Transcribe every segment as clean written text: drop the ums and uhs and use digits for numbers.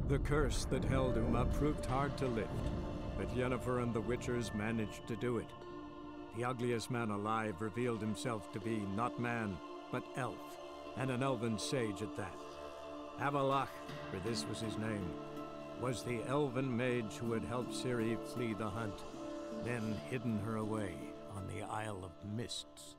The curse that held Uma proved hard to lift, but Yennefer and the Witchers managed to do it. The ugliest man alive revealed himself to be not man, but elf, and an elven sage at that. Avalach, for this was his name, was the elven mage who had helped Ciri flee the hunt, then hidden her away on the Isle of Mists.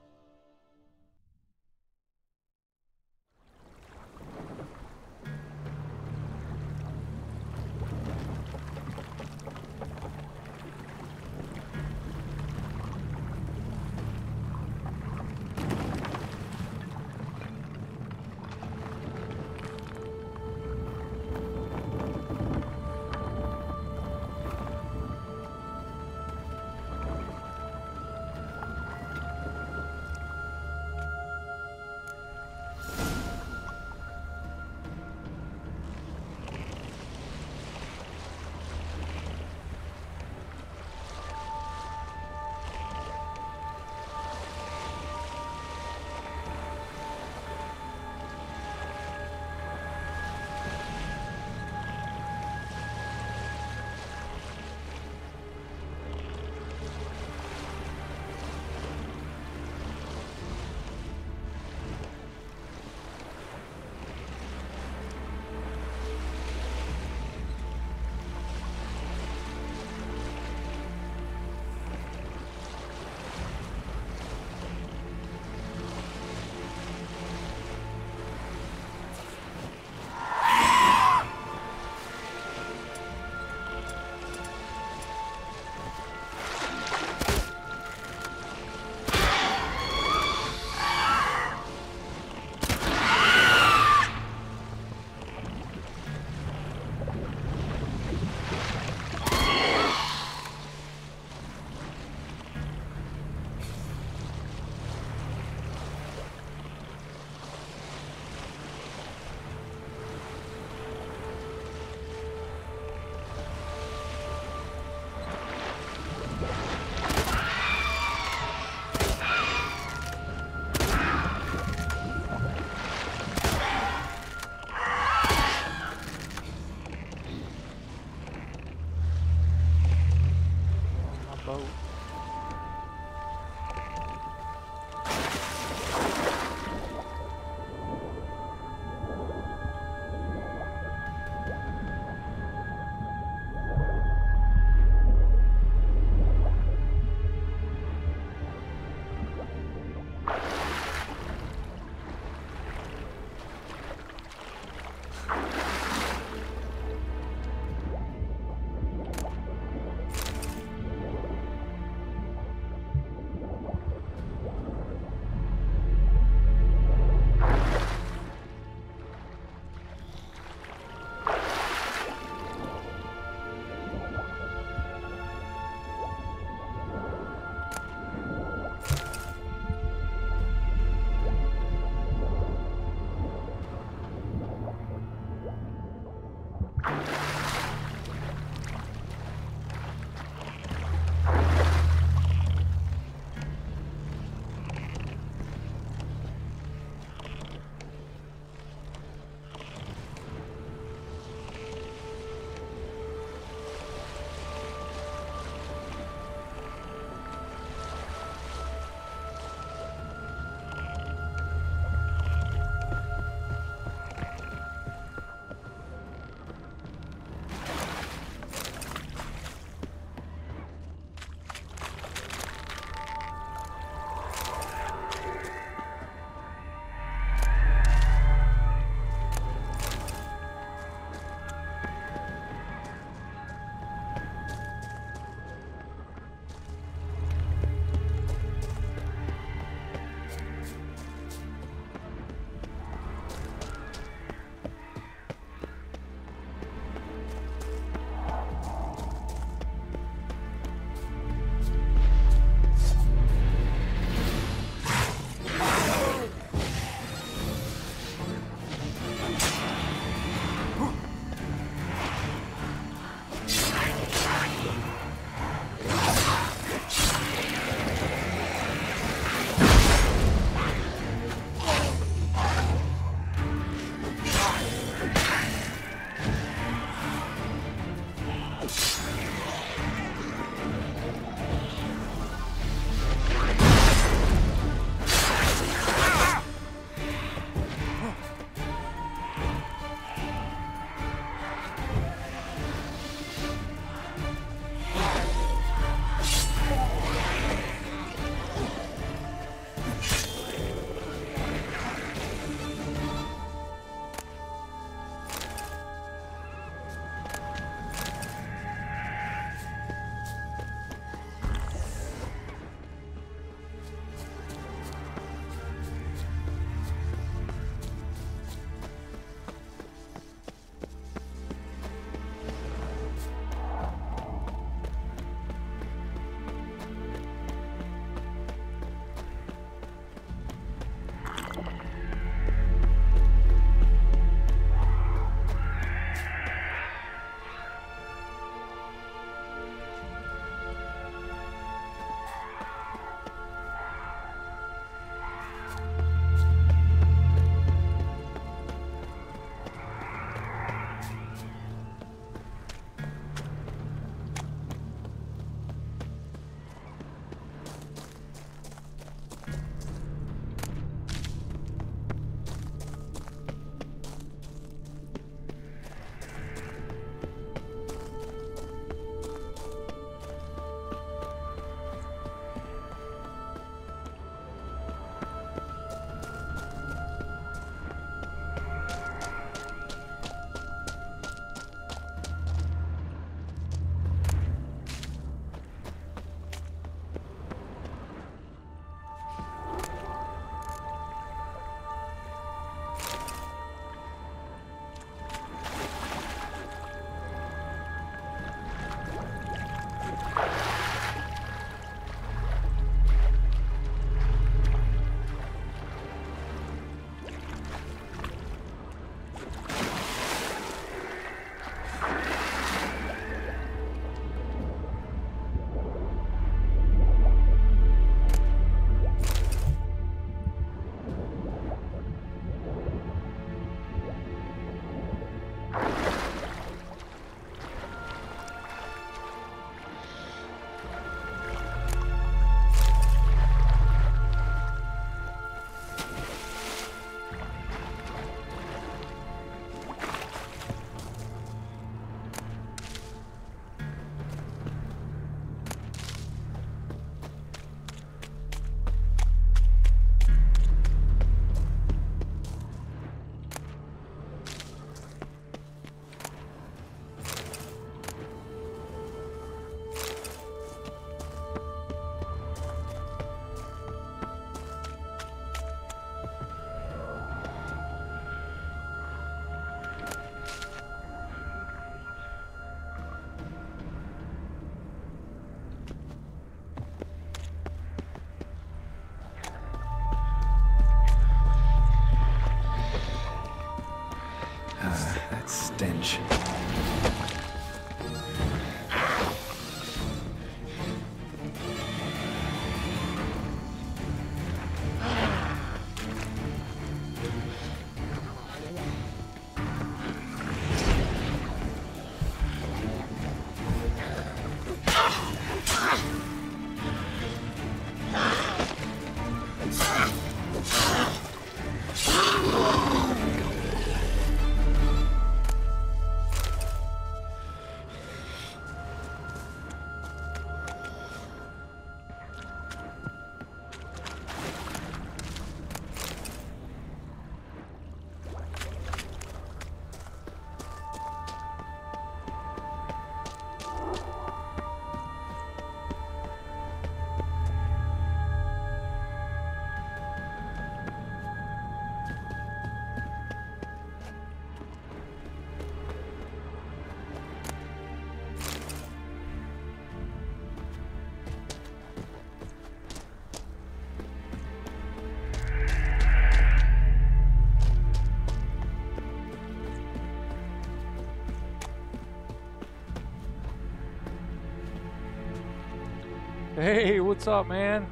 Hey, what's up, man?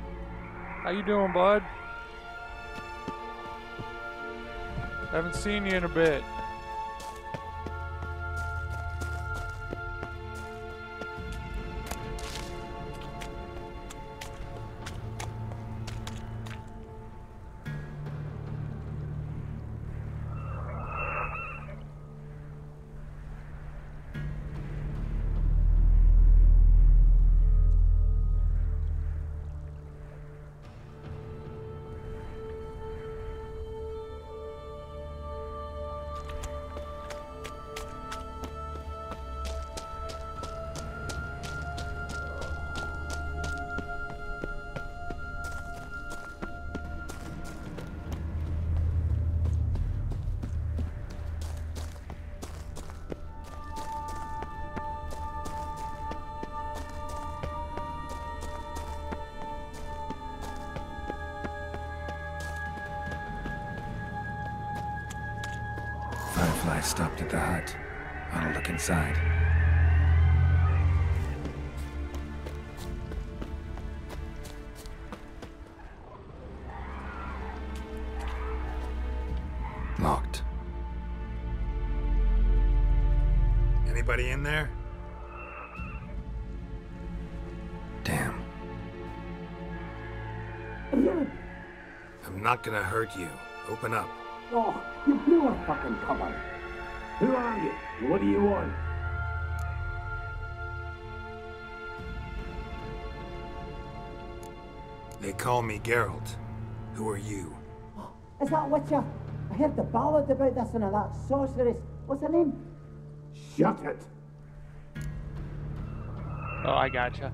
How you doing, bud? Haven't seen you in a bit. Firefly stopped at the hut. I'll look inside. Locked. Anybody in there? Damn. I'm not gonna hurt you. Open up. Oh, you blew a fucking cover. Who are you? What do you want? They call me Geralt. Who are you? Oh, is that Witcher? I heard the ballad about this and that sorceress. What's her name? Shut it. Oh, I gotcha.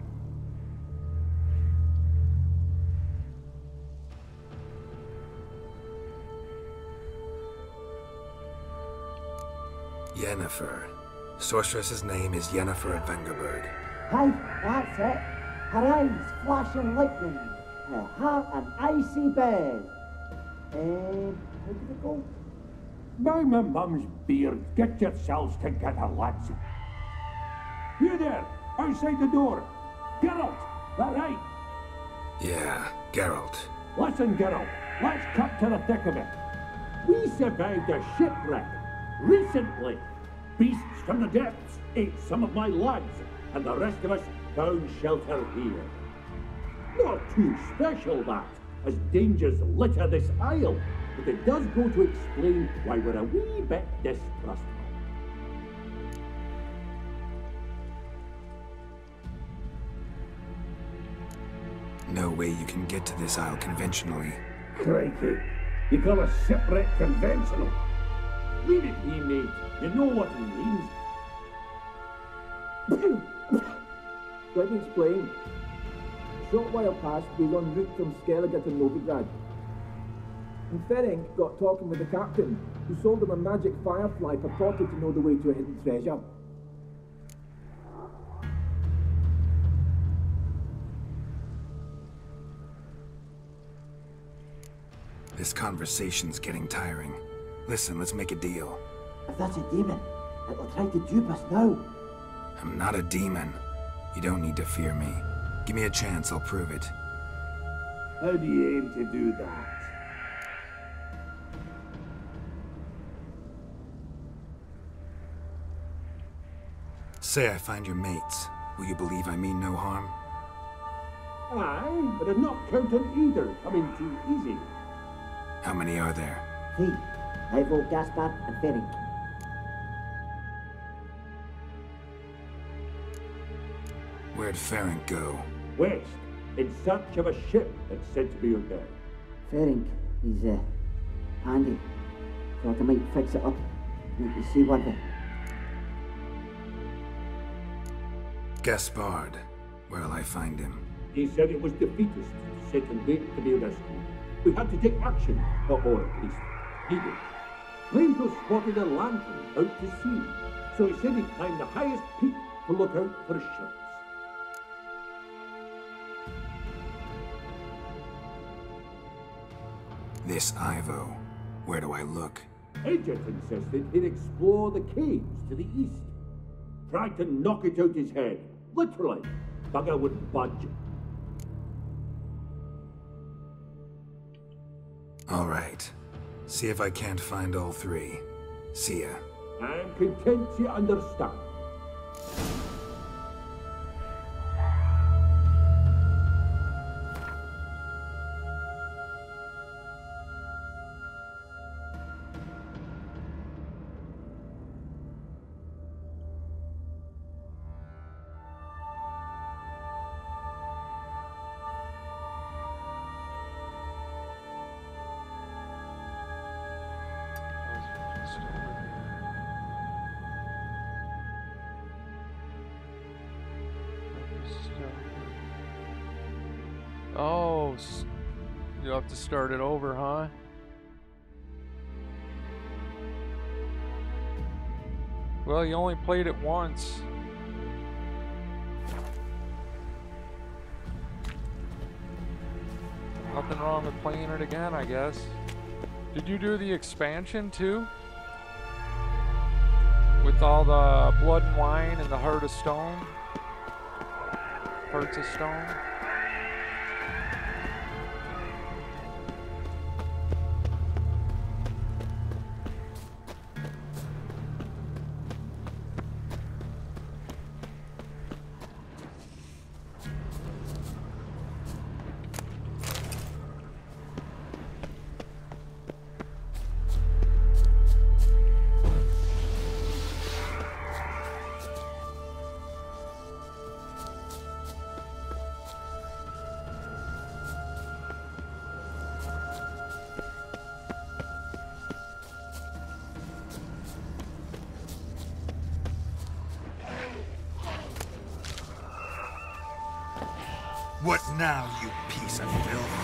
Yennefer. Sorceress's name is Yennefer of Vengerberg. Aye, that's it. Her eyes flashing lightning. Her heart an icy bed. How did it go? By my mum's beard, get yourselves together, lads. You there, outside the door. Geralt, that right? Yeah, Geralt. Listen, Geralt, let's cut to the thick of it. We survived a shipwreck recently. Beasts from the depths ate some of my lads, and the rest of us found shelter here. Not too special, that, as dangers litter this isle, but it does go to explain why we're a wee bit distrustful. No way you can get to this isle conventionally. Crikey, you call a shipwreck conventional? Leave it be, mate. You know what he means. Let me explain. A short while past, we were en route from Skellige to Novigrad. And Ferenc got talking with the captain, who sold him a magic firefly purported to know the way to a hidden treasure. This conversation's getting tiring. Listen, let's make a deal. If that's a demon, it'll try to dupe us now. I'm not a demon. You don't need to fear me. Give me a chance, I'll prove it. How do you aim to do that? Say I find your mates. Will you believe I mean no harm? Aye, but I'm not counting either coming too easy. How many are there? 3. Ivo, Gaspar, and Ferenc. Where'd Ferenc go? West, in search of a ship that's said to be out there. Ferenc, he's handy. Thought I might fix it up. Make you see one. Gaspard. Where'll I find him? He said it was defeatist, set and wait to be rescued. We had to take action, or at least he did. Claimed to have spotted a lantern out to sea, so he said he'd climb the highest peak to look out for ships. This Ivo. Where do I look? Agent insisted he'd explore the caves to the east. Tried to knock it out his head, literally. Bugger wouldn't budge. All right. See if I can't find all three. See ya. I'm content you understand. Oh, you have to start it over, huh? Well, you only played it once. Nothing wrong with playing it again, I guess. Did you do the expansion too? With all the blood and wine and the heart of stone? Hearts of stone? What now, you piece of filth?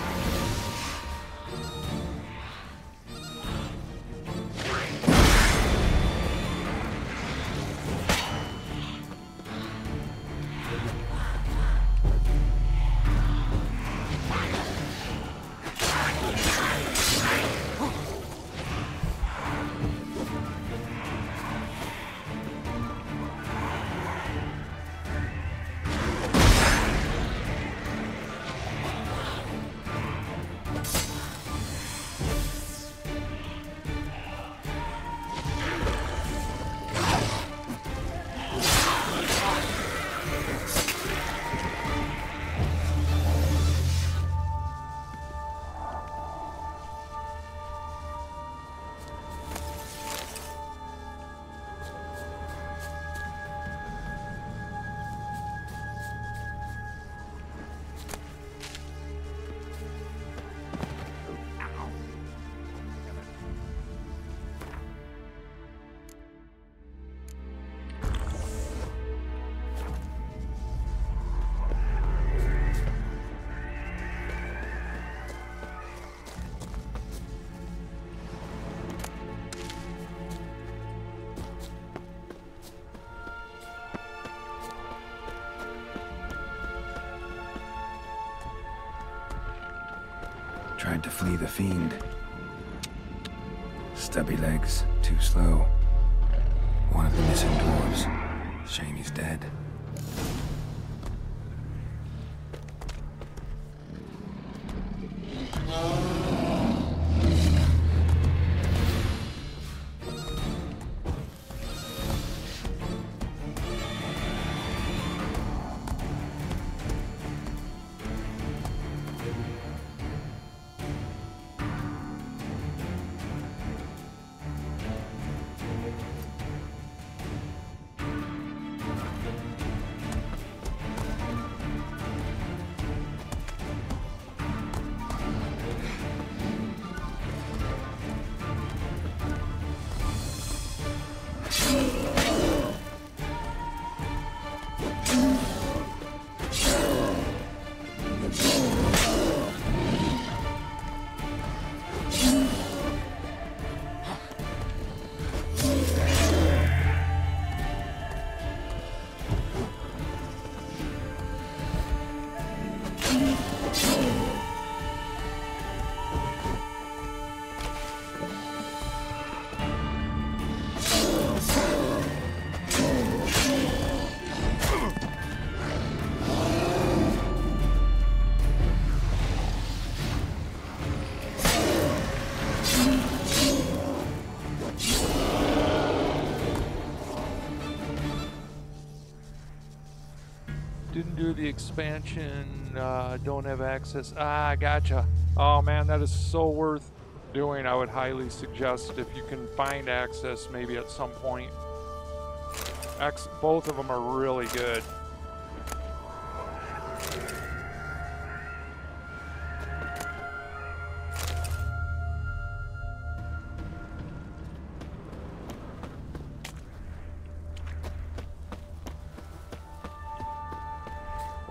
Tried to flee the fiend. Stubby legs, too slow. One of the missing dwarves. Shame he's dead. Didn't do the expansion, don't have access. Ah, gotcha. Oh man, that is so worth doing. I would highly suggest if you can find access maybe at some point. Both of them are really good.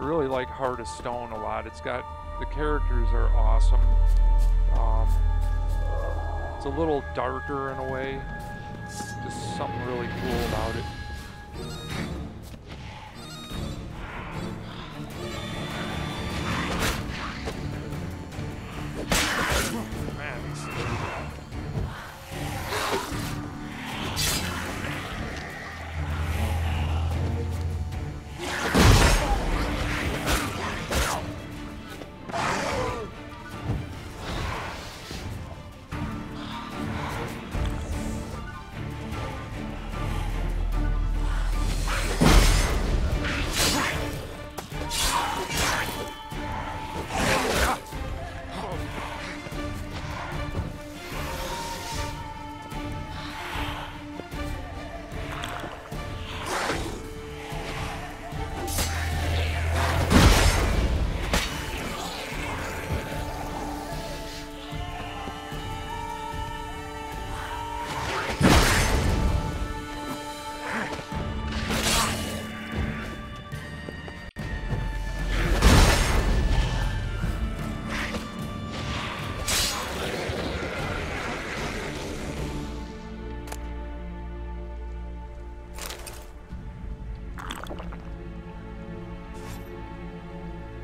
I really like Heart of Stone a lot. It's got, the characters are awesome. It's a little darker in a way. Just something really cool about it. Man,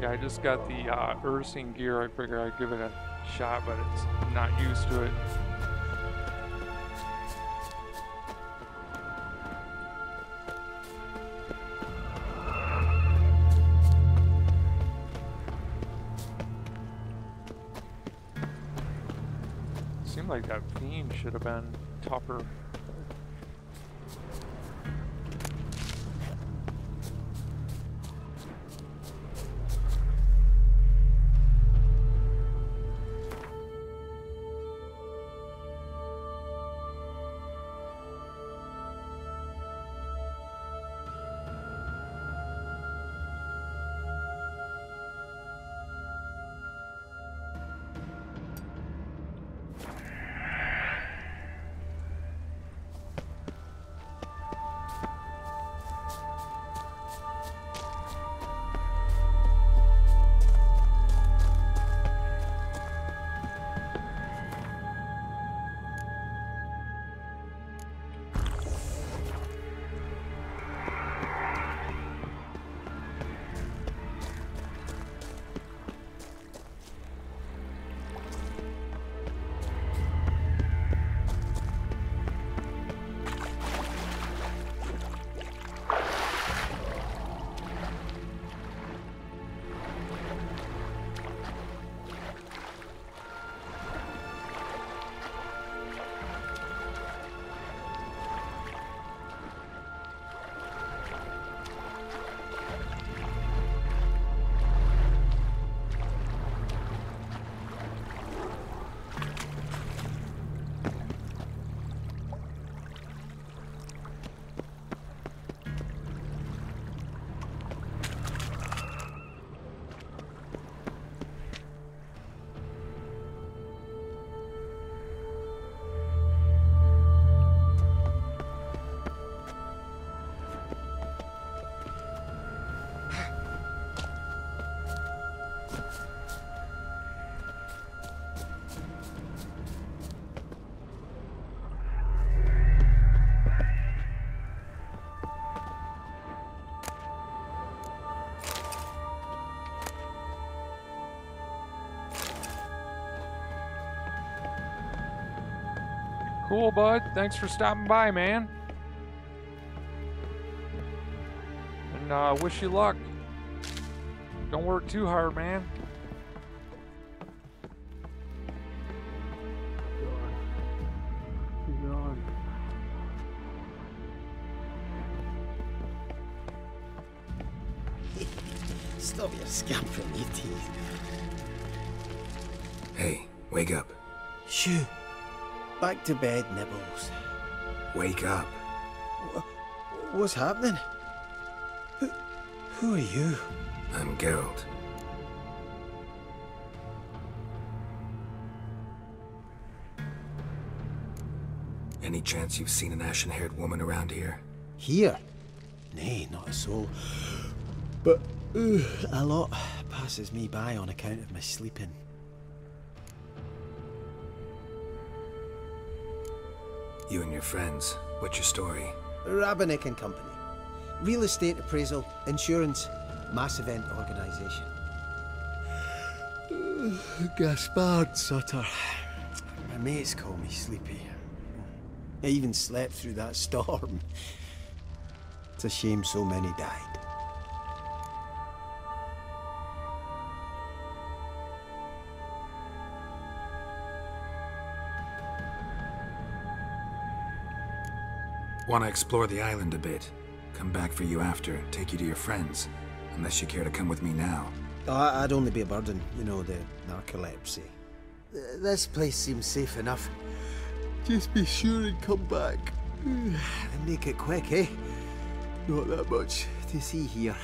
yeah, I just got the Ursing gear. I figured I'd give it a shot, but I'm not used to it. Seemed like that Fiend should have been tougher. Cool, bud. Thanks for stopping by, man. And wish you luck. Don't work too hard, man. Stop your scampering, you teeth. Hey, wake up. Shoo. Back to bed, Nibbles. Wake up. What's happening? Who are you? I'm Geralt. Any chance you've seen an ashen-haired woman around here? Here? Nay, not a soul. But a lot passes me by on account of my sleeping. You and your friends, what's your story? Rabbinick and Company. Real estate appraisal, insurance, mass event organisation. Gaspard Sutter. My mates call me Sleepy. I even slept through that storm. It's a shame so many died. Want to explore the island a bit? Come back for you after, take you to your friends. Unless you care to come with me now. Oh, I'd only be a burden, you know, the narcolepsy. This place seems safe enough. Just be sure and come back. And make it quick, eh? Not that much to see here.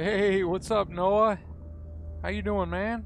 Hey, what's up, Noah? How you doing, man?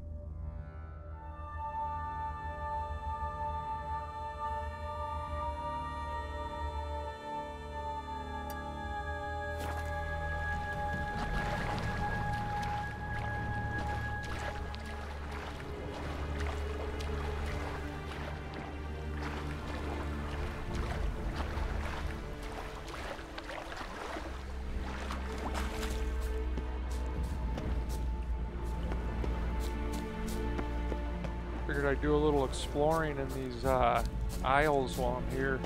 Figured I'd do a little exploring in these aisles while I'm here.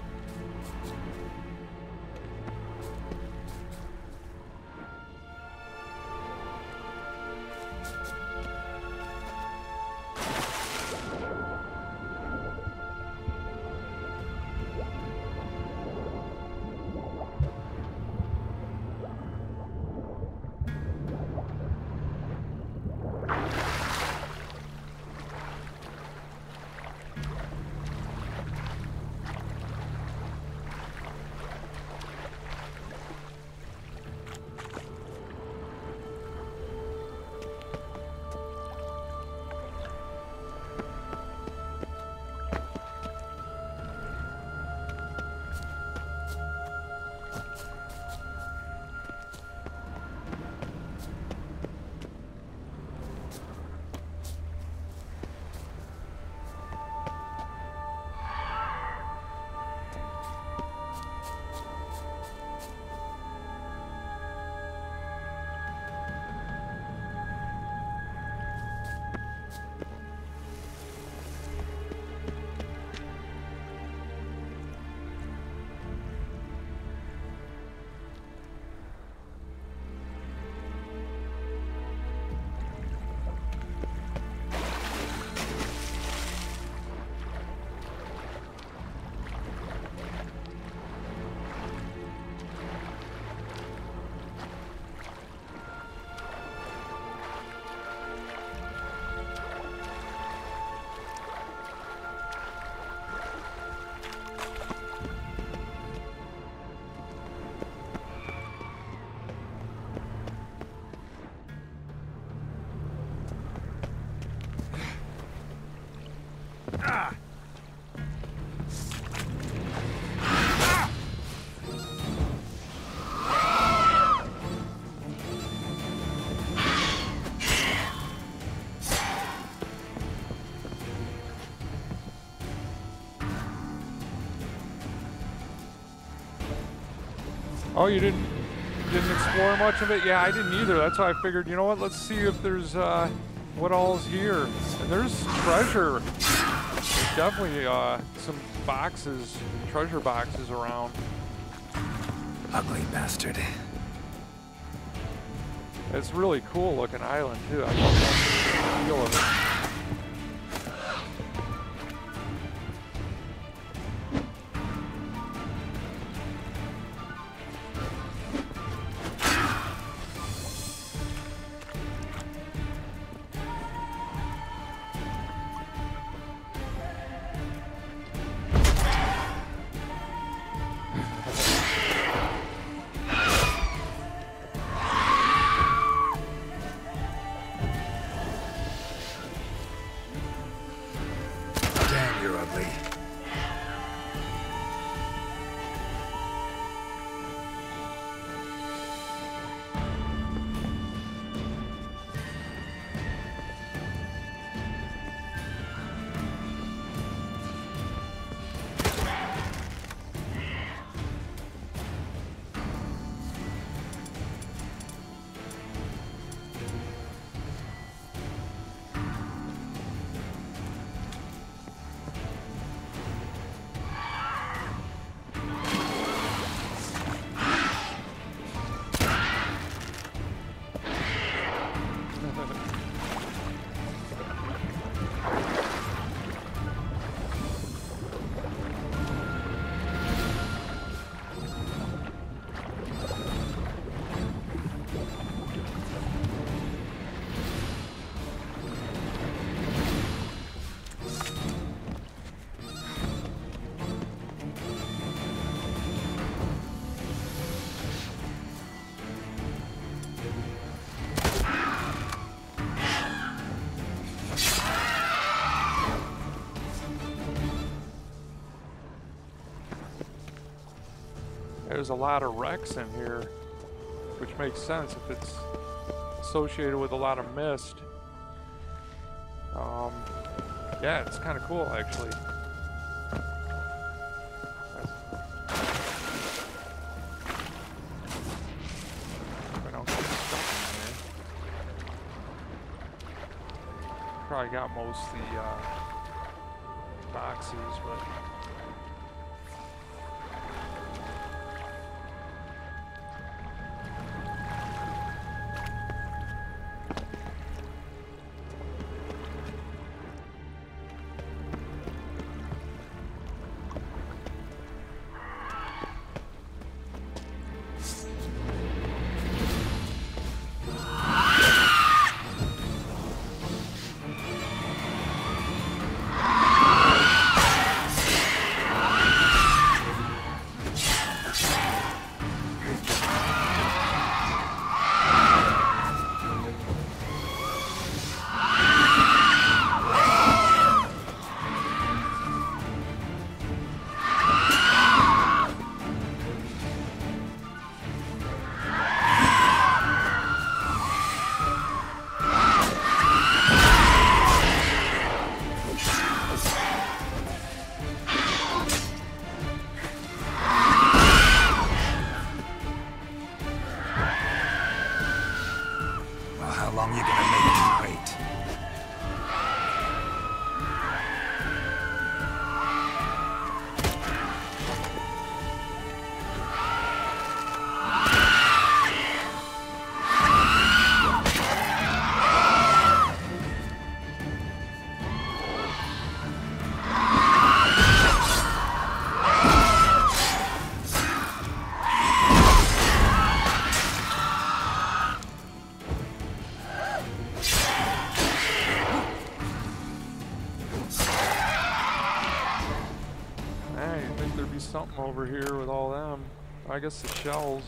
Oh, you didn't explore much of it? Yeah, I didn't either. That's why I figured, you know what, let's see if there's what all's here. And there's treasure. There's definitely some boxes, treasure boxes around. Ugly bastard. It's really cool looking island too. I love that feel of it. There's a lot of wrecks in here, which makes sense if it's associated with a lot of mist. Yeah, it's kind of cool actually. I don't get stuck in there. Probably got most of the boxes, but. Something over here with all them. I guess the shells.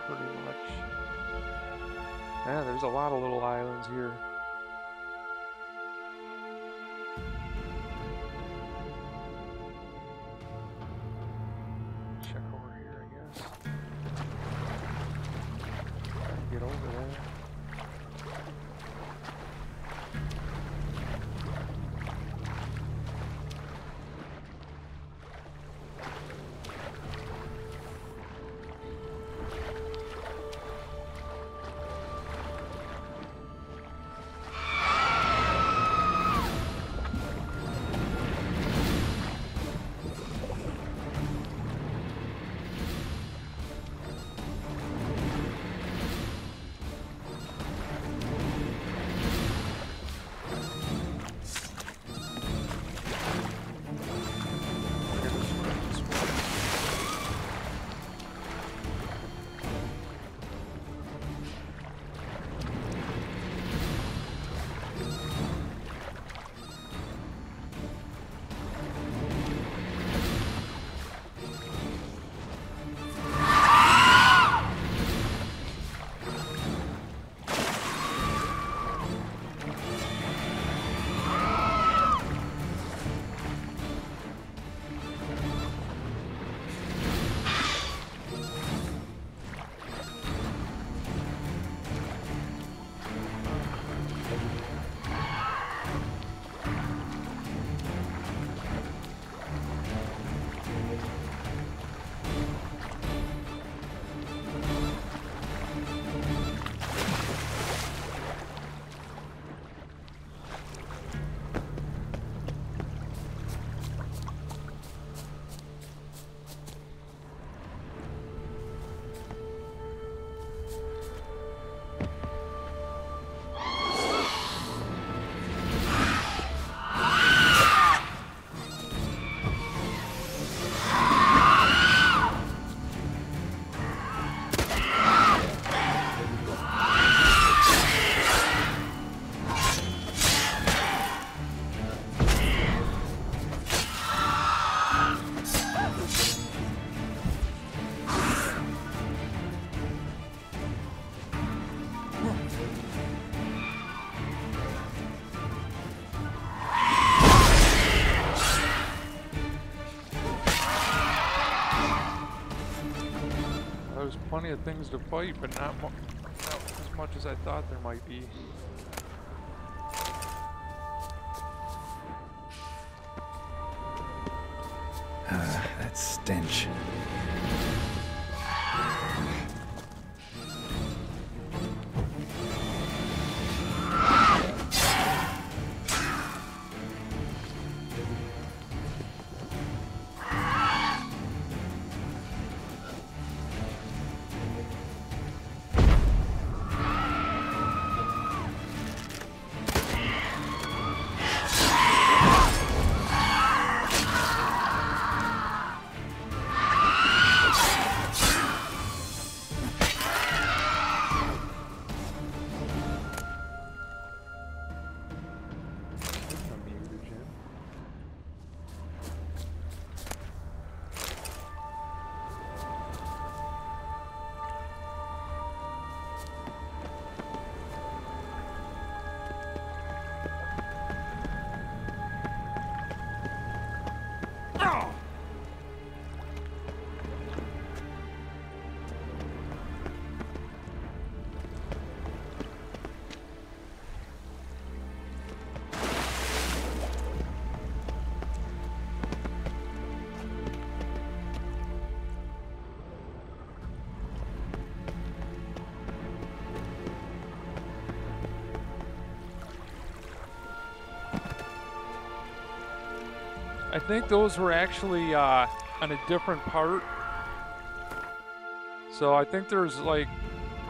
Pretty much. Yeah, there's a lot of little islands here. get over there. Plenty of things to fight, but not as much as I thought there might be. That stench. I think those were actually on a different part. So I think there's like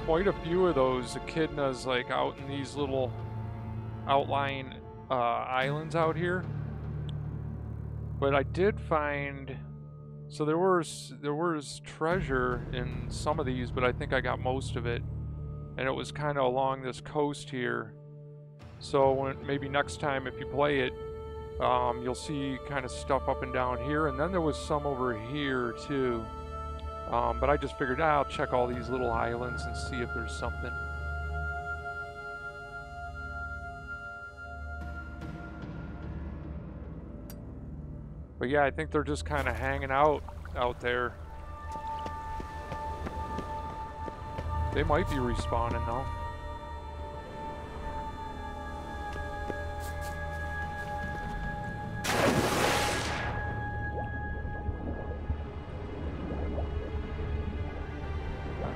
quite a few of those echidnas like out in these little outlying islands out here. But I did find, so there was treasure in some of these, but I think I got most of it, and it was kind of along this coast here. So maybe next time if you play it, you'll see kind of stuff up and down here, and then there was some over here too. But I just figured I'll check all these little islands and see if there's something. But yeah, I think they're just kind of hanging out there. They might be respawning though.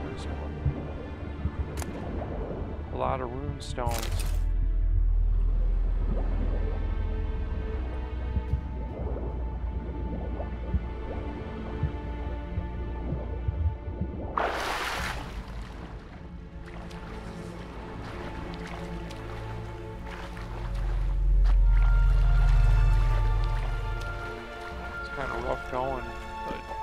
There's a lot of rune stones. Going, but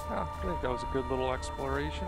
I think that was a good little exploration.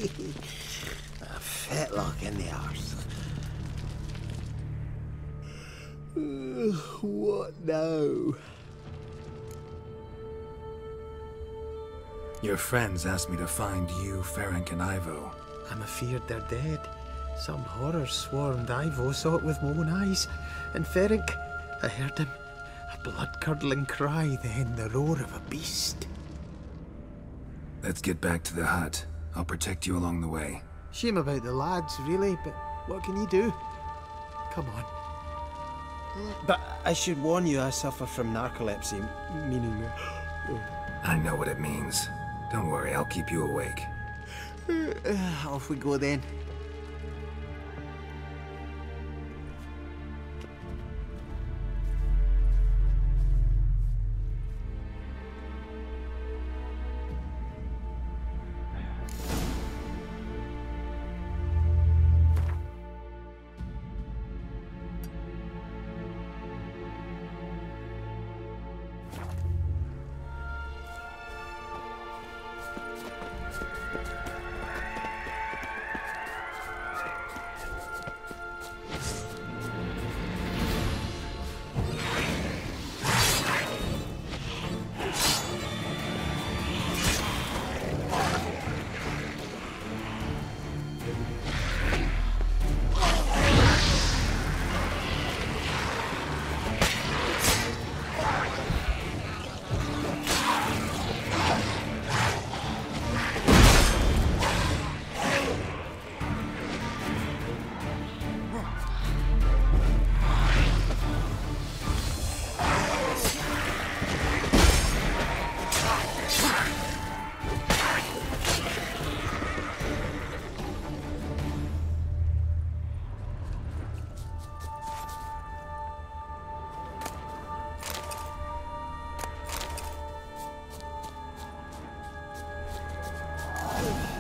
A fetlock in the arse. What now? Your friends asked me to find you, Ferenc, and Ivo. I'm afeard they're dead. Some horror swarmed Ivo, saw it with my own eyes. And Ferenc, I heard him. A blood-curdling cry, then the roar of a beast. Let's get back to the hut. I'll protect you along the way. Shame about the lads, really, but what can you do? Come on. But I should warn you, I suffer from narcolepsy, meaning... I know what it means. Don't worry, I'll keep you awake. Off we go then.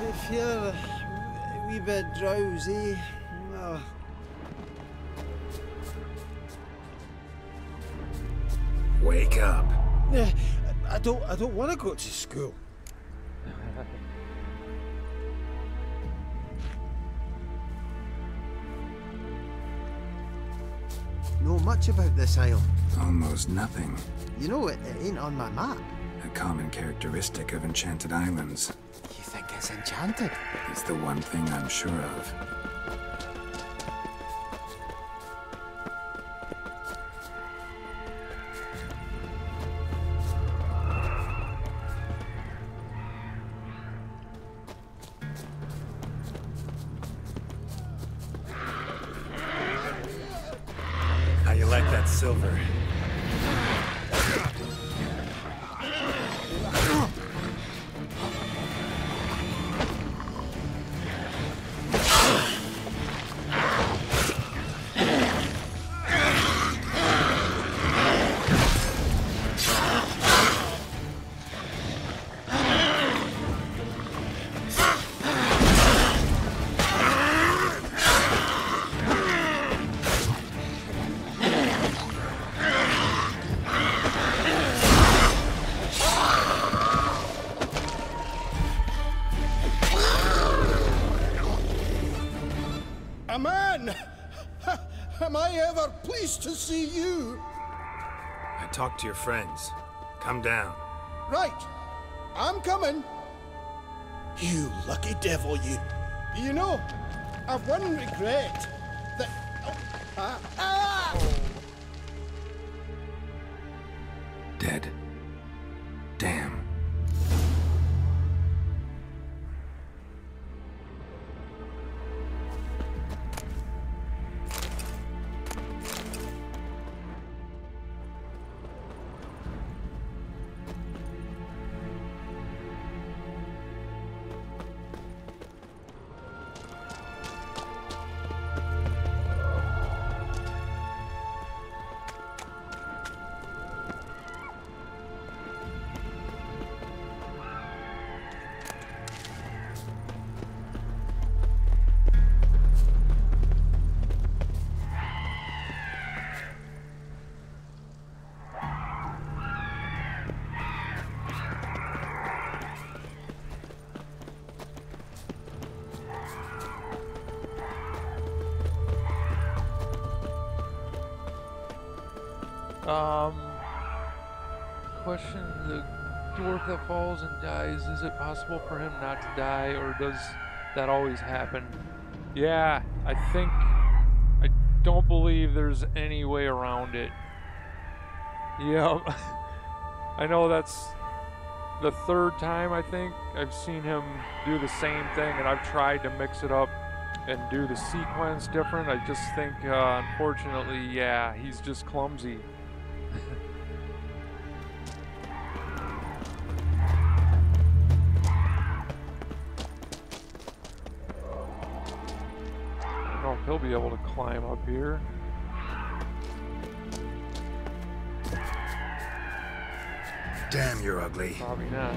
If you're a wee bit drowsy, well... Wake up. I don't want to go to school. Know much about this isle? Almost nothing. You know, it ain't on my map. A common characteristic of enchanted islands. You think it's enchanted? It's the one thing I'm sure of. How you like that silver? A man! Am I ever pleased to see you? I talked to your friends. Come down. Right. I'm coming. You lucky devil, you. You know, I've one regret. That... Dead. Damn. Question: the dwarf that falls and dies, is it possible for him not to die, or does that always happen? Yeah, I don't believe there's any way around it. Yep. I know that's the third time, I think, I've seen him do the same thing, and I've tried to mix it up and do the sequence different. I just think, unfortunately, yeah, he's just clumsy. I don't know if he'll be able to climb up here. Damn, you're ugly. Probably not.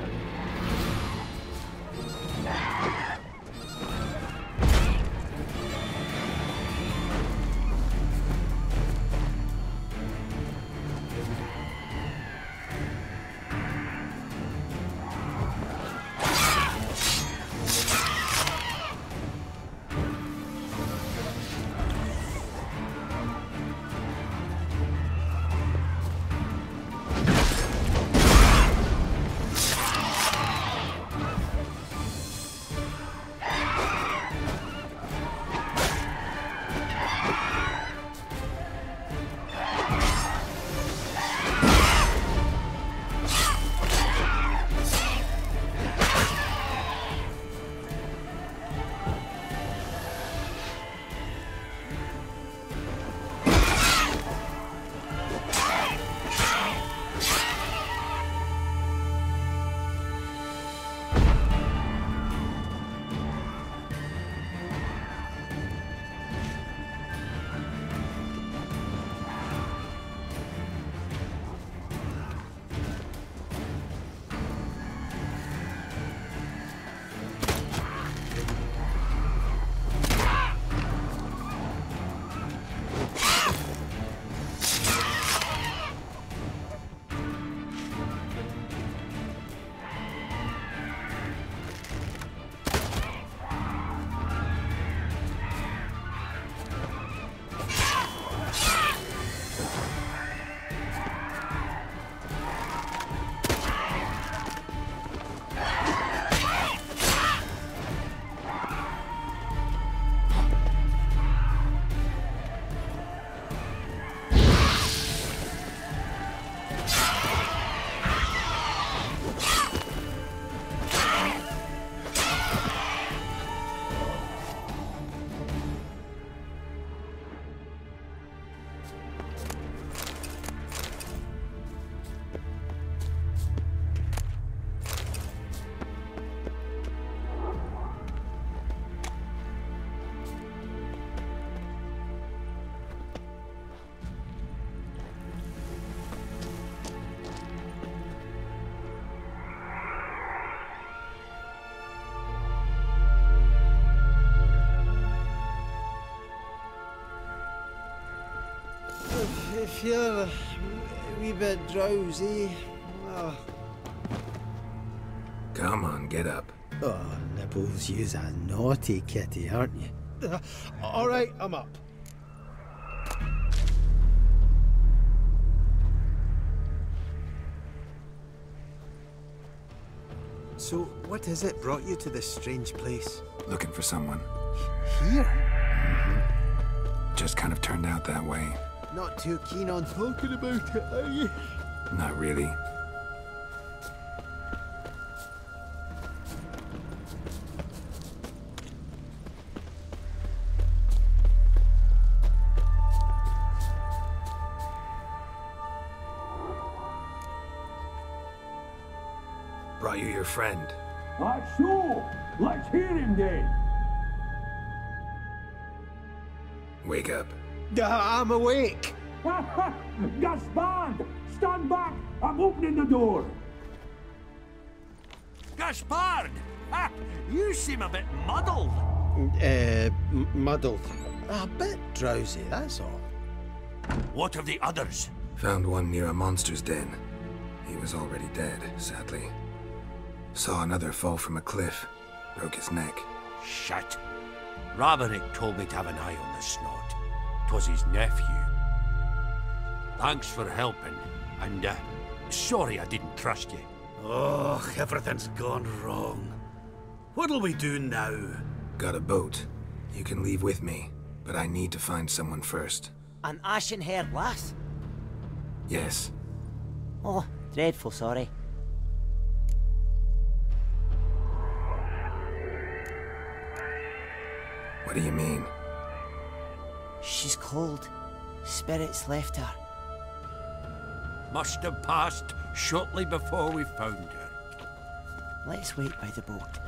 If you're a wee bit drowsy, oh. Come on, get up. Oh, Nibbles, you's a naughty kitty, aren't you? All right, I'm up. So, what is it brought you to this strange place? Looking for someone. Here? Just kind of turned out that way. Not too keen on talking about it, are you? Not really. Brought you your friend. That's so. Let's hear him then. Wake up. I'm awake. Gaspard! Stand back! I'm opening the door! Gaspard! Ha! You seem a bit muddled. Muddled. A bit drowsy, that's all. What of the others? Found one near a monster's den. He was already dead, sadly. Saw another fall from a cliff. Broke his neck. Shit. Raverick told me to have an eye on the snot. 'Twas his nephew. Thanks for helping. And, sorry I didn't trust you. Oh, everything's gone wrong. What'll we do now? Got a boat. You can leave with me, but I need to find someone first. An ashen-haired lass? Yes. Oh, dreadful sorry. What do you mean? She's cold. Spirits left her. Must have passed shortly before we found her. Let's wait by the boat.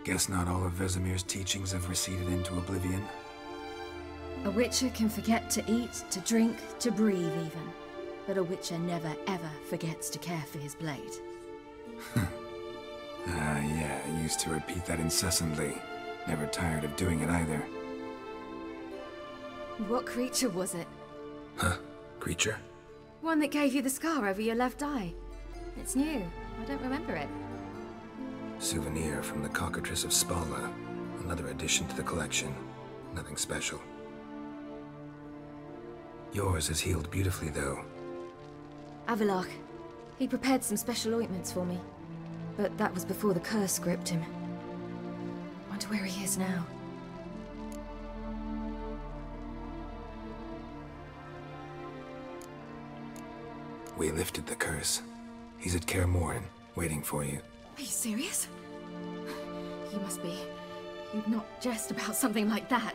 Guess not all of Vesemir's teachings have receded into oblivion. A witcher can forget to eat, to drink, to breathe even. But a witcher never ever forgets to care for his blade. Yeah, I used to repeat that incessantly. Never tired of doing it either. What creature was it? Huh? Creature? One that gave you the scar over your left eye. It's new. I don't remember it. Souvenir from the Cockatrice of Spala. Another addition to the collection. Nothing special. Yours is healed beautifully, though. Avalok. He prepared some special ointments for me. But that was before the curse gripped him. Wonder where he is now. We lifted the curse. He's at Kaer Morhen, waiting for you. Are you serious? You must be. You'd not jest about something like that.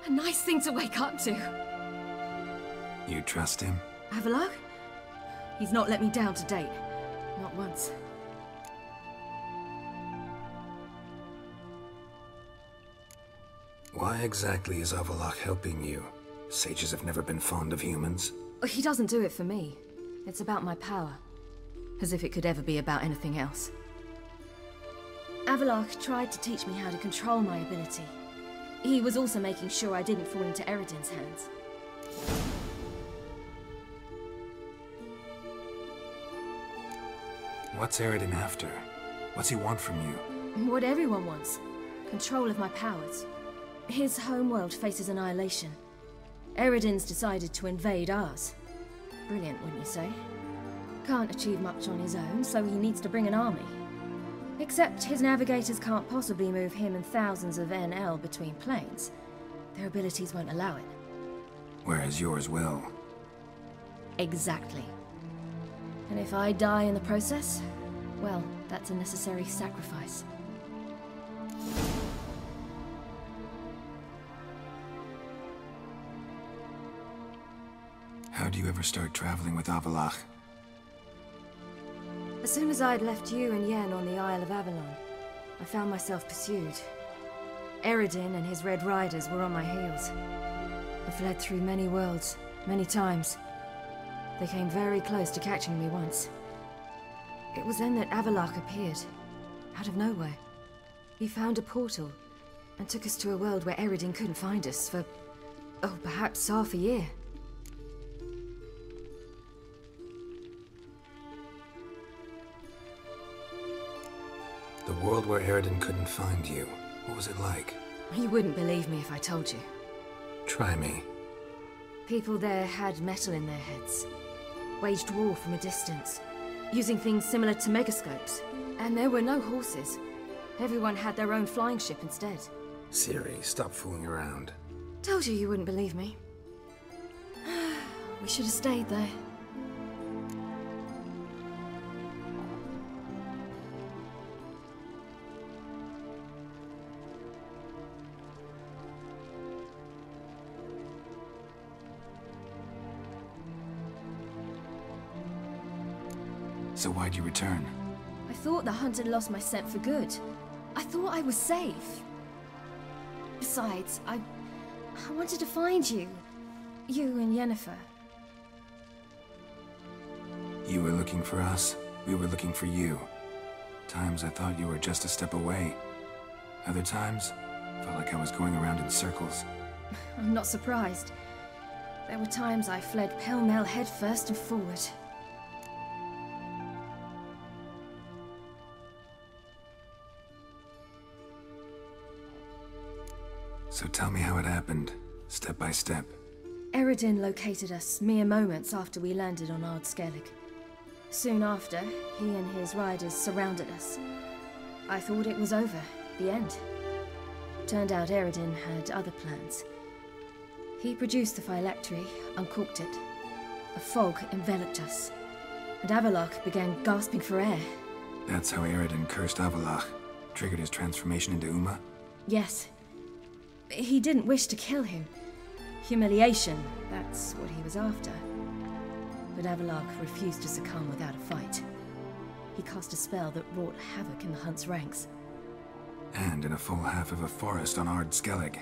A nice thing to wake up to. You trust him? Avalok? He's not let me down to date. Not once. Why exactly is Avalok helping you? Sages have never been fond of humans. He doesn't do it for me. It's about my power. As if it could ever be about anything else. Avalok tried to teach me how to control my ability. He was also making sure I didn't fall into Eredin's hands. What's Eredin after? What's he want from you? What everyone wants. Control of my powers. His homeworld faces annihilation. Eredin's decided to invade ours. Brilliant, wouldn't you say? Can't achieve much on his own, so he needs to bring an army. Except his navigators can't possibly move him and thousands of NL between planes. Their abilities won't allow it. Whereas yours will. Exactly. And if I die in the process, well, that's a necessary sacrifice. How'd you ever start traveling with Avallac'h? As soon as I'd left you and Yen on the Isle of Avalon, I found myself pursued. Eredin and his Red Riders were on my heels. I fled through many worlds, many times. They came very close to catching me once. It was then that Avallac'h appeared, out of nowhere. He found a portal, and took us to a world where Eredin couldn't find us for, oh, perhaps half a year. The world where Eredin couldn't find you. What was it like? You wouldn't believe me if I told you. Try me. People there had metal in their heads. Waged war from a distance, using things similar to megascopes. And there were no horses. Everyone had their own flying ship instead. Siri, stop fooling around. Told you wouldn't believe me. We should have stayed there. So why'd you return? I thought the hunt had lost my scent for good. I thought I was safe. Besides, I wanted to find you. You and Yennefer. You were looking for us. We were looking for you. Times I thought you were just a step away. Other times, felt like I was going around in circles. I'm not surprised. There were times I fled pell-mell headfirst and forward. So tell me how it happened, step by step. Eredin located us mere moments after we landed on Ard Skellig. Soon after, he and his riders surrounded us. I thought it was over, the end. Turned out Eredin had other plans. He produced the phylactery, uncorked it. A fog enveloped us, and Avallac'h began gasping for air. That's how Eredin cursed Avallac'h, triggered his transformation into Uma? Yes. He didn't wish to kill him. Humiliation, that's what he was after. But Avallac'h refused to succumb without a fight. He cast a spell that wrought havoc in the Hunt's ranks. And in a full half of a forest on Ard Skellig.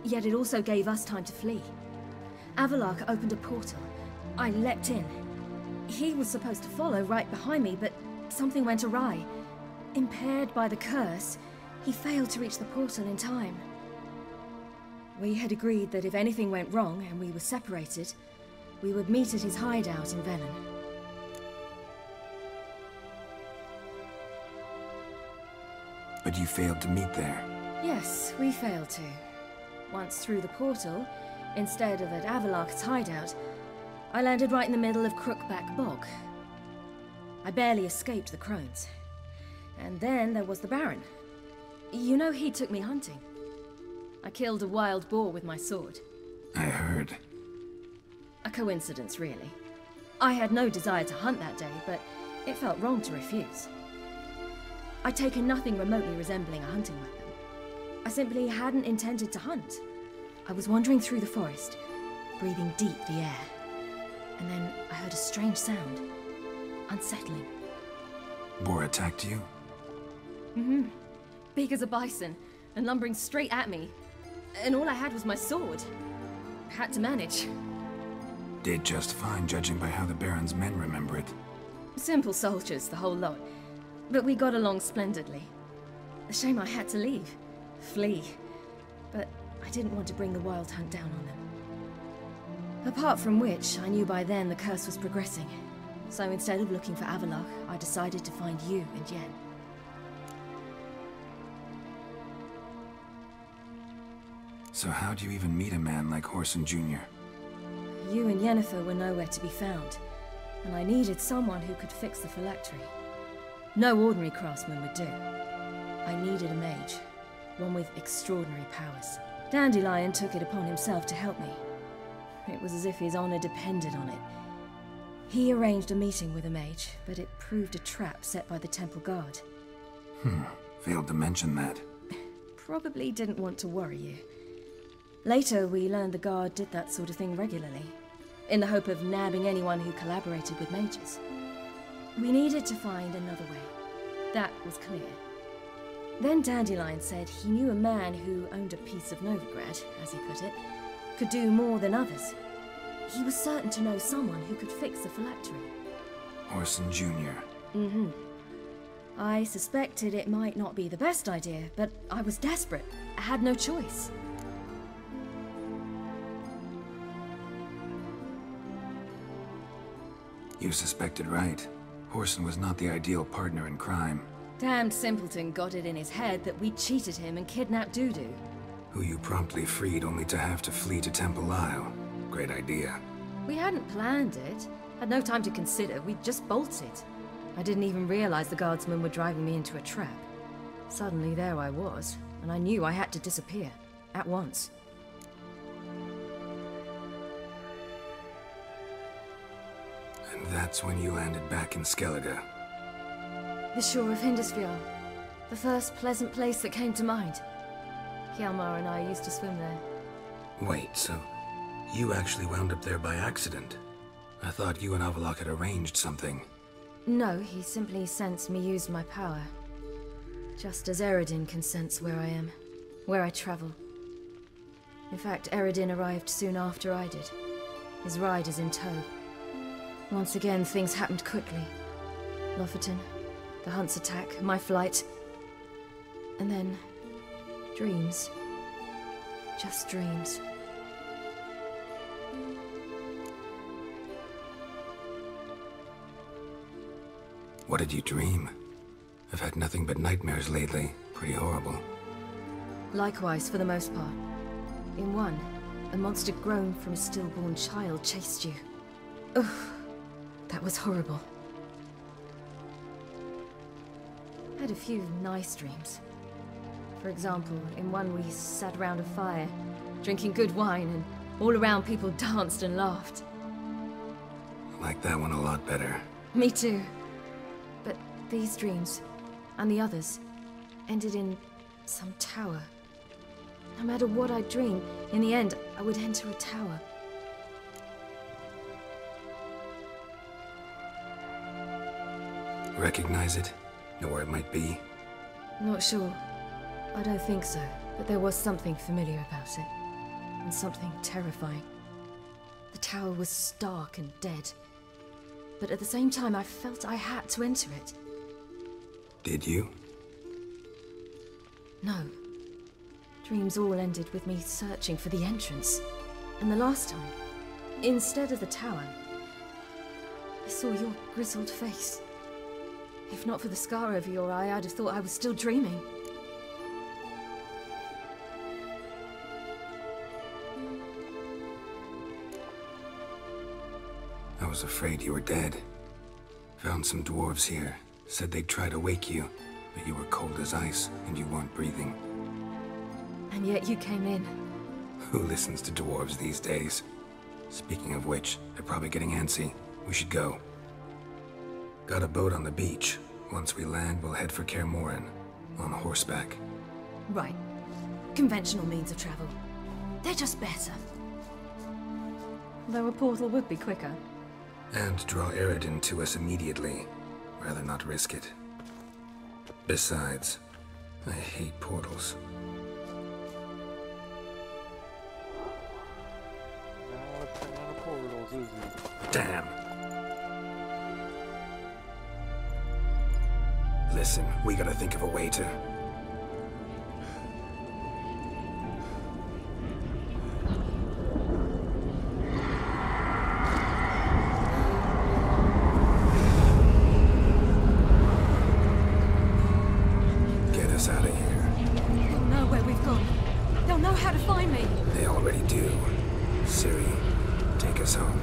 Yet it also gave us time to flee. Avallac'h opened a portal. I leapt in. He was supposed to follow right behind me, but something went awry. Impaired by the curse, he failed to reach the portal in time. We had agreed that if anything went wrong and we were separated, we would meet at his hideout in Velen. But you failed to meet there. Yes, we failed to. Once through the portal, instead of at Avallac'h's hideout, I landed right in the middle of Crookback Bog. I barely escaped the crones. And then there was the Baron. You know, he took me hunting. I killed a wild boar with my sword. I heard. A coincidence, really. I had no desire to hunt that day, but it felt wrong to refuse. I'd taken nothing remotely resembling a hunting weapon. I simply hadn't intended to hunt. I was wandering through the forest, breathing deep the air. And then I heard a strange sound. Unsettling. Boar attacked you? Mm-hmm. Big as a bison, and lumbering straight at me. And all I had was my sword. Had to manage. Did just fine, judging by how the Baron's men remember it. Simple soldiers, the whole lot. But we got along splendidly. A shame I had to leave. Flee. But I didn't want to bring the Wild Hunt down on them. Apart from which, I knew by then the curse was progressing. So instead of looking for Avallac'h, I decided to find you and Yen. So how'd you even meet a man like Whoreson Jr.? You and Yennefer were nowhere to be found, and I needed someone who could fix the phylactery. No ordinary craftsman would do. I needed a mage, one with extraordinary powers. Dandelion took it upon himself to help me. It was as if his honor depended on it. He arranged a meeting with a mage, but it proved a trap set by the temple guard. Failed to mention that. Probably didn't want to worry you. Later, we learned the guard did that sort of thing regularly, in the hope of nabbing anyone who collaborated with mages. We needed to find another way. That was clear. Then Dandelion said he knew a man who owned a piece of Novigrad, as he put it, could do more than others. He was certain to know someone who could fix the phylactery. Whoreson Jr. Mm-hmm. I suspected it might not be the best idea, but I was desperate. I had no choice. You suspected right. Whoreson was not the ideal partner in crime. Damned simpleton got it in his head that we cheated him and kidnapped Dudu. Who you promptly freed only to have to flee to Temple Isle. Great idea. We hadn't planned it. Had no time to consider. We just bolted. I didn't even realize the guardsmen were driving me into a trap. Suddenly there I was, and I knew I had to disappear. At once. And that's when you landed back in Skellige. The shore of Hindisfjord. The first pleasant place that came to mind. Hjalmar and I used to swim there. Wait, so you actually wound up there by accident? I thought you and Avallac'h had arranged something. No, he simply sensed me use my power. Just as Eredin can sense where I am, where I travel. In fact, Eredin arrived soon after I did. His ride is in tow. Once again, things happened quickly. Lofoten, the Hunt's attack, my flight. And then, dreams. Just dreams. What did you dream? I've had nothing but nightmares lately. Pretty horrible. Likewise, for the most part. In one, a monster grown from a stillborn child chased you. Ugh, that was horrible. I had a few nice dreams. For example, in one we sat around a fire, drinking good wine, and all around people danced and laughed. I like that one a lot better. Me too. But these dreams, and the others, ended in some tower. No matter what I dream, in the end, I would enter a tower. Recognize it? Know where it might be? Not sure. I don't think so, but there was something familiar about it. And something terrifying. The tower was stark and dead. But at the same time, I felt I had to enter it. Did you? No. Dreams all ended with me searching for the entrance. And the last time, instead of the tower, I saw your grizzled face. If not for the scar over your eye, I'd have thought I was still dreaming. I was afraid you were dead. Found some dwarves here. Said they'd try to wake you, but you were cold as ice and you weren't breathing. And yet you came in. Who listens to dwarves these days? Speaking of which, they're probably getting antsy. We should go. Got a boat on the beach. Once we land, we'll head for Kaer Morhen, on horseback. Right. Conventional means of travel. They're just better. Though a portal would be quicker. And draw Eredin to us immediately. Rather not risk it. Besides, I hate portals. Damn. Listen, we gotta think of a way to... us out of here. They'll know where we've gone. They'll know how to find me. They already do. Ciri, take us home.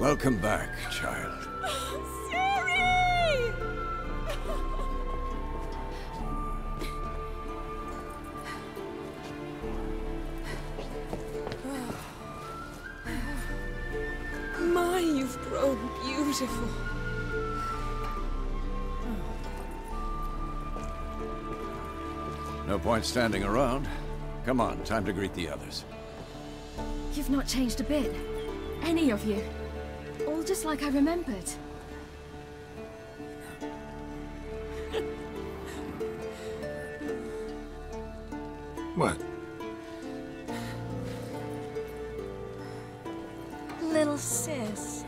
Welcome back, child. Ciri! My, you've grown beautiful. No point standing around. Come on, time to greet the others. You've not changed a bit. Any of you. All just like I remembered. What? Little sis.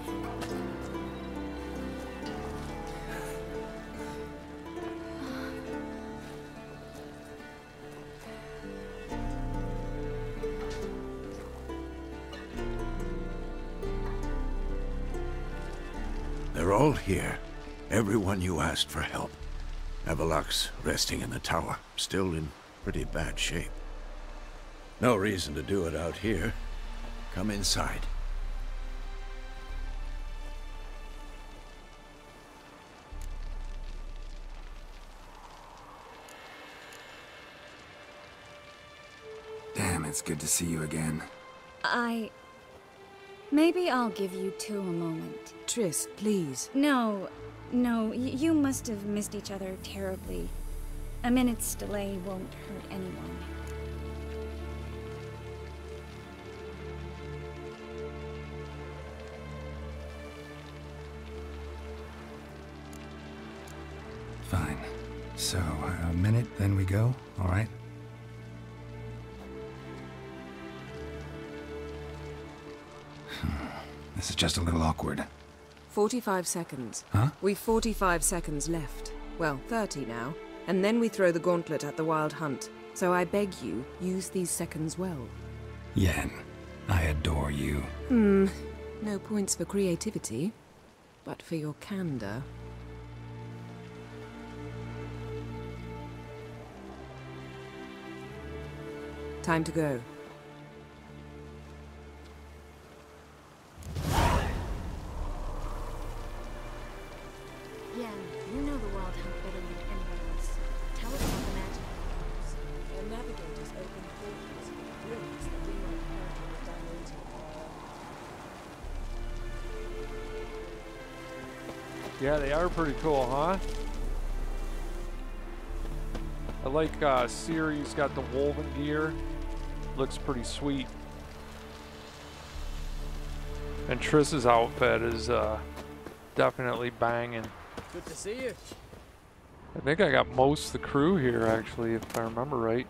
They're all here. Everyone you asked for help. Avalok's resting in the tower, still in pretty bad shape. No reason to do it out here. Come inside. Damn, it's good to see you again. Maybe I'll give you two a moment. Triss, please. No, you must have missed each other terribly. A minute's delay won't hurt anyone. Fine. So, a minute, then we go, all right? This is just a little awkward. 45 seconds. Huh? We've 45 seconds left. Well, 30 now. And then we throw the gauntlet at the Wild Hunt. So I beg you, use these seconds well. Yen, I adore you. No points for creativity, but for your candor. Time to go. Yeah, you know the Wild Hunt better than anyone else. Tell us about the magic powers. Their navigators open portals, rings that we might carry down into the Yeah, they are pretty cool, huh? I like Ciri's got the woven gear. Looks pretty sweet. And Triss's outfit is definitely banging. Good to see you. I think I got most of the crew here, actually, if I remember right.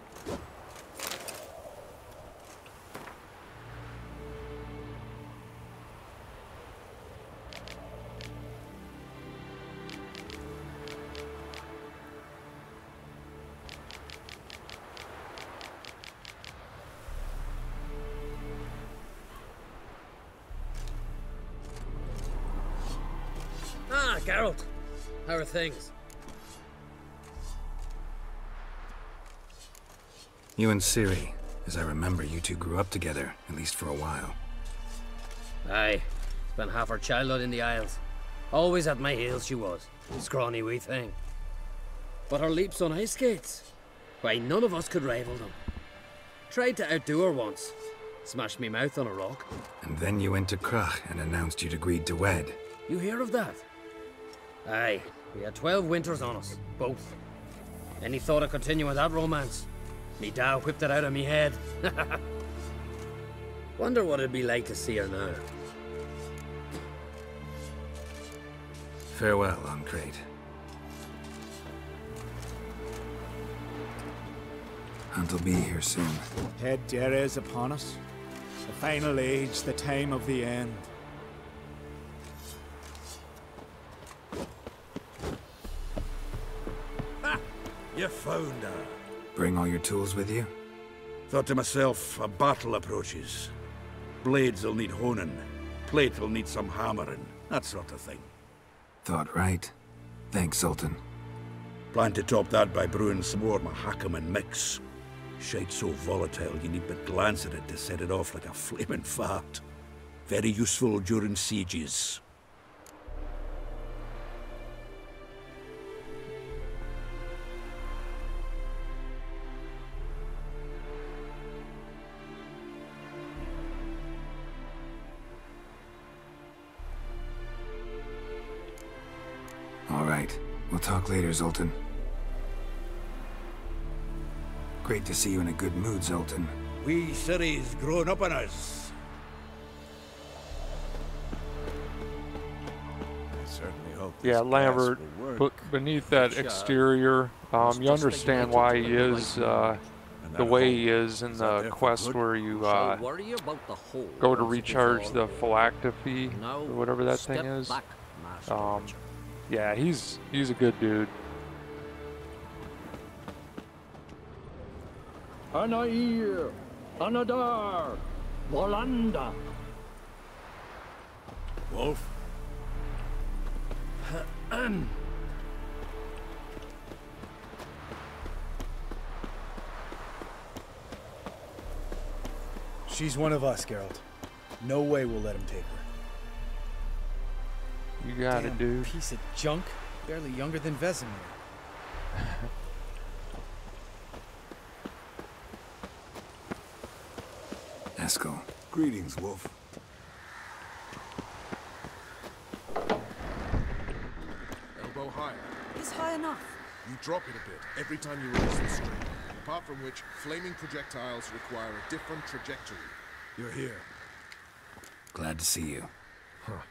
Geralt, how are things? You and Ciri, as I remember, you two grew up together, at least for a while. Aye, spent half her childhood in the Isles. Always at my heels she was, a scrawny wee thing. But her leaps on ice skates, why, none of us could rival them. Tried to outdo her once, smashed me mouth on a rock. And then you went to Crach and announced you'd agreed to wed. You hear of that? Aye, we had 12 winters on us, both. Any thought of continuing that romance? Me da whipped it out of me head. Wonder what it'd be like to see her now. Farewell, Uncrate. Hunt'll be here soon. Head Dere is upon us. The final age, the time of the end. Ha! You found her. Bring all your tools with you? Thought to myself, a battle approaches. Blades'll need honing. Plate'll need some hammering. That sort of thing. Thought right. Thanks, Sultan. Plan to top that by brewing some more Mahakam and mix. Shite so volatile you need but glance at it to set it off like a flaming fart. Very useful during sieges. All right. We'll talk later, Zoltan. Great to see you in a good mood, Zoltan. We Ciri's grown up on us. I certainly hope Yeah, Lambert, beneath that exterior, you understand why he is the way he is in the quest where you go to recharge the phylactopy, or whatever that thing is. Yeah, he's a good dude. Anair, Anadar, Volanda. Wolf? She's one of us, Geralt. No way we'll let him take her. You got it, dude. Piece of junk. Barely younger than Vesemir. Eskel. Greetings, Wolf. Elbow higher. It's high enough. You drop it a bit every time you release the string. Apart from which, flaming projectiles require a different trajectory. You're here. Glad to see you. Huh.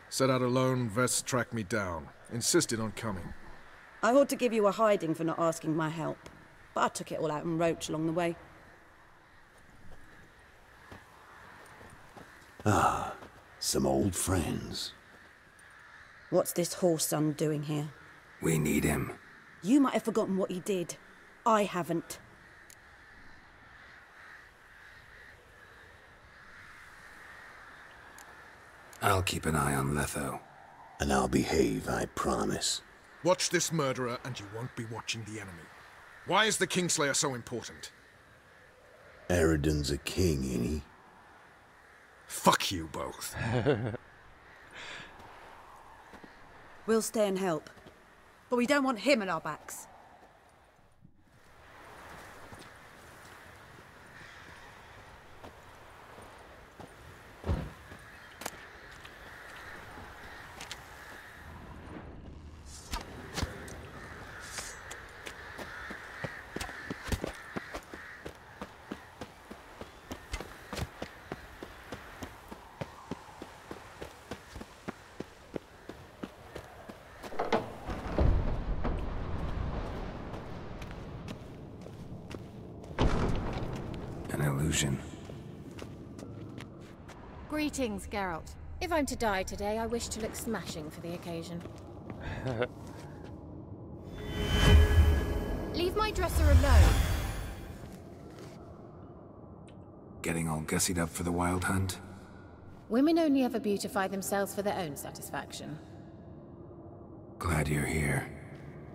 Set out alone, Vest tracked me down. Insisted on coming. I ought to give you a hiding for not asking my help. But I took it all out in Roach along the way. Ah, some old friends. What's this horse son doing here? We need him. You might have forgotten what he did. I haven't. I'll keep an eye on Letho. And I'll behave, I promise. Watch this murderer and you won't be watching the enemy. Why is the Kingslayer so important? Eridan's a king, ain't he? Fuck you both. We'll stay and help. But we don't want him at our backs. Greetings, Geralt. If I'm to die today, I wish to look smashing for the occasion. Leave my dresser alone. Getting all gussied up for the wild hunt? Women only ever beautify themselves for their own satisfaction. Glad you're here.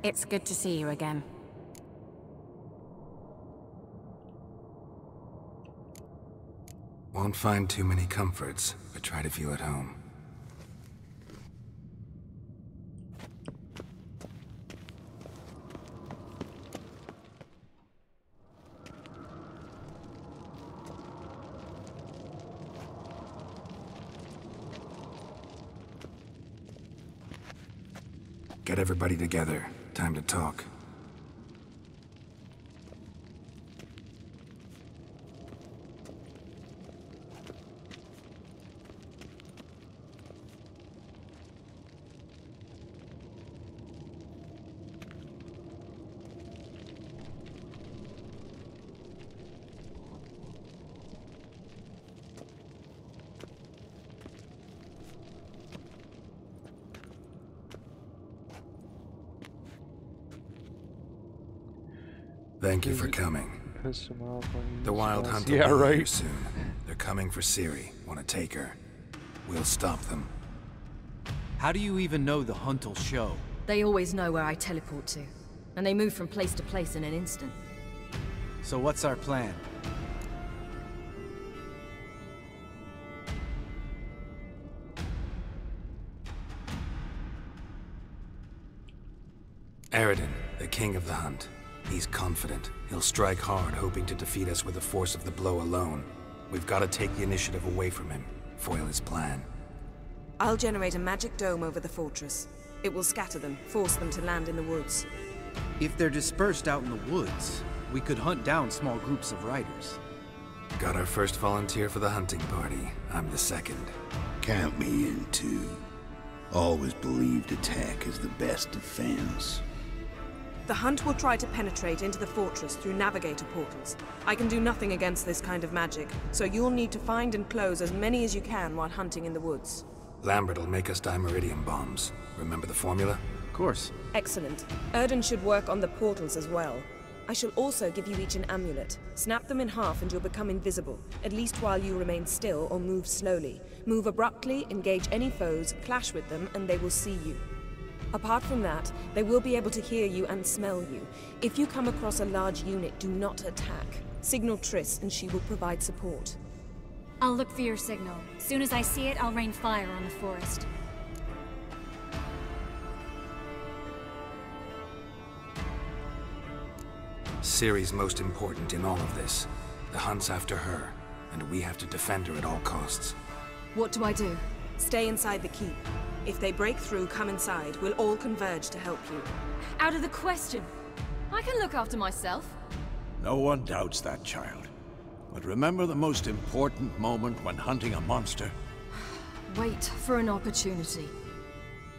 It's good to see you again. Won't find too many comforts, but try to feel at home. Get everybody together. Time to talk. Thank you for coming. Piss him off when The Wild Hunt will yeah, be right. here soon. They're coming for Ciri. Want to take her. We'll stop them. How do you even know the hunt will show? They always know where I teleport to. And they move from place to place in an instant. So what's our plan? Aridin, the king of the hunt. He's confident. He'll strike hard, hoping to defeat us with the force of the blow alone. We've got to take the initiative away from him. Foil his plan. I'll generate a magic dome over the fortress. It will scatter them, force them to land in the woods. If they're dispersed out in the woods, we could hunt down small groups of riders. Got our first volunteer for the hunting party. I'm the second. Count me in too. Always believed attack is the best defense. The hunt will try to penetrate into the fortress through navigator portals. I can do nothing against this kind of magic, so you'll need to find and close as many as you can while hunting in the woods. Lambert will make us dimeridium bombs. Remember the formula? Of course. Excellent. Erden should work on the portals as well. I shall also give you each an amulet. Snap them in half and you'll become invisible, at least while you remain still or move slowly. Move abruptly, engage any foes, clash with them, and they will see you. Apart from that, they will be able to hear you and smell you. If you come across a large unit, do not attack. Signal Triss and she will provide support. I'll look for your signal. Soon as I see it, I'll rain fire on the forest. Ciri's most important in all of this. The hunt's after her, and we have to defend her at all costs. What do I do? Stay inside the keep. If they break through, come inside. We'll all converge to help you. Out of the question. I can look after myself. No one doubts that, child. But remember the most important moment when hunting a monster? Wait for an opportunity.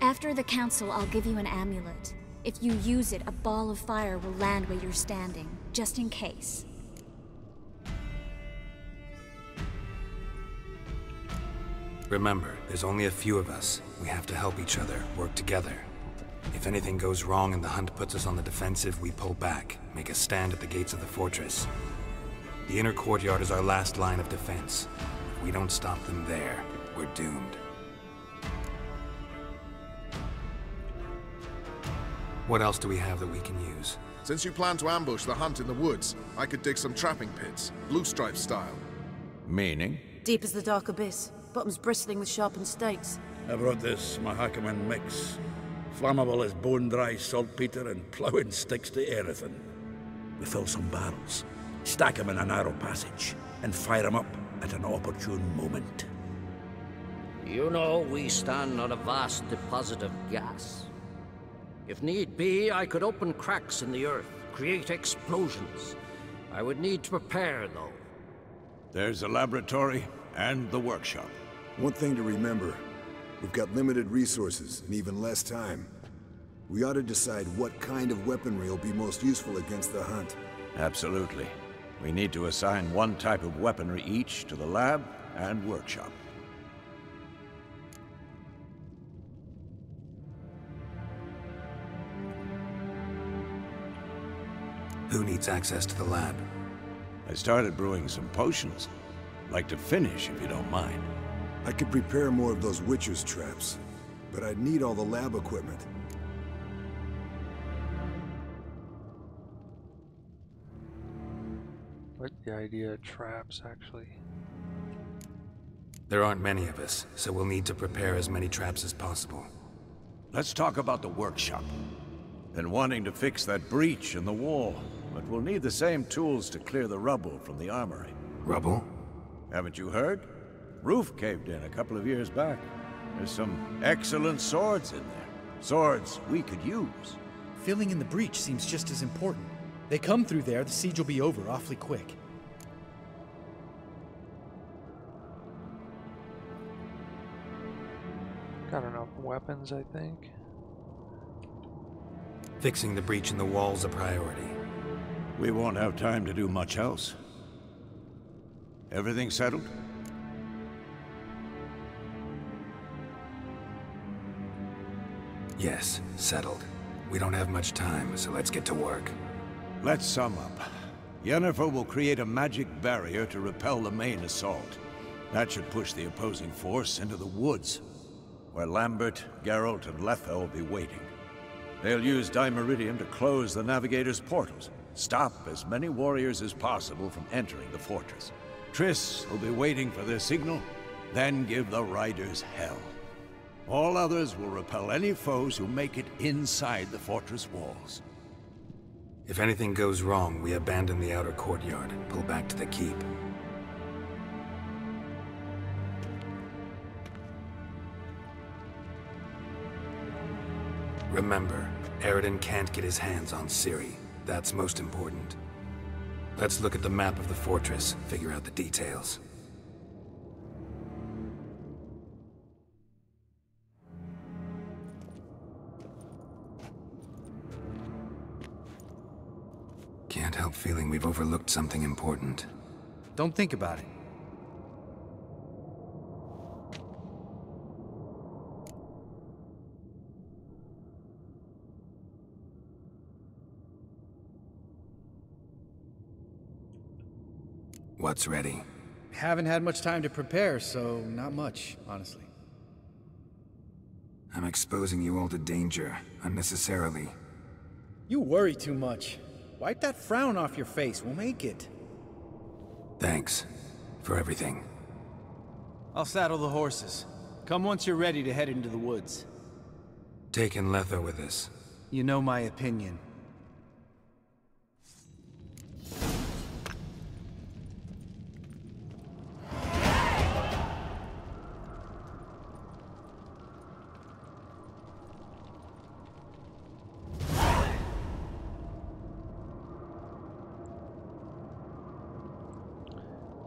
After the council, I'll give you an amulet. If you use it, a ball of fire will land where you're standing, just in case. Remember, there's only a few of us. We have to help each other, work together. If anything goes wrong and the hunt puts us on the defensive, we pull back, make a stand at the gates of the fortress. The inner courtyard is our last line of defense. If we don't stop them there, we're doomed. What else do we have that we can use? Since you plan to ambush the hunt in the woods, I could dig some trapping pits, blue stripe style. Meaning? Deep as the dark abyss, bottoms bristling with sharpened stakes. I brought this Mahakaman mix. Flammable as bone-dry saltpeter and ploughing sticks to anything. We fill some barrels, stack them in a narrow passage, and fire them up at an opportune moment. You know, we stand on a vast deposit of gas. If need be, I could open cracks in the earth, create explosions. I would need to prepare, though. There's a laboratory and the workshop. One thing to remember, we've got limited resources and even less time. We ought to decide what kind of weaponry will be most useful against the hunt. Absolutely. We need to assign one type of weaponry each to the lab and workshop. Who needs access to the lab? I started brewing some potions. Like to finish, if you don't mind. I could prepare more of those Witcher's traps, but I'd need all the lab equipment. like the idea of traps, actually. There aren't many of us, so we'll need to prepare as many traps as possible. Let's talk about the workshop. Been wanting to fix that breach in the wall, but we'll need the same tools to clear the rubble from the armory. Rubble? Haven't you heard? Roof caved in a couple of years back. There's some excellent swords in there. Swords we could use. Filling in the breach seems just as important. They come through there, the siege will be over awfully quick. Got enough weapons, I think. Fixing the breach in the wall's a priority. We won't have time to do much else. Everything settled? Yes, settled. We don't have much time, so let's get to work. Let's sum up. Yennefer will create a magic barrier to repel the main assault. That should push the opposing force into the woods, where Lambert, Geralt, and Letha will be waiting. They'll use Dimeridium to close the Navigator's portals, stop as many warriors as possible from entering the fortress. Triss will be waiting for their signal, then give the riders hell. All others will repel any foes who make it inside the fortress walls. If anything goes wrong, we abandon the outer courtyard, pull back to the keep. Remember, Eredin can't get his hands on Ciri. That's most important. Let's look at the map of the fortress, figure out the details. Can't help feeling we've overlooked something important. Don't think about it. What's ready? Haven't had much time to prepare, so not much, honestly. I'm exposing you all to danger, unnecessarily. You worry too much. Wipe that frown off your face, we'll make it. Thanks for everything. I'll saddle the horses. Come once you're ready to head into the woods. Taking Letha with us. You know my opinion.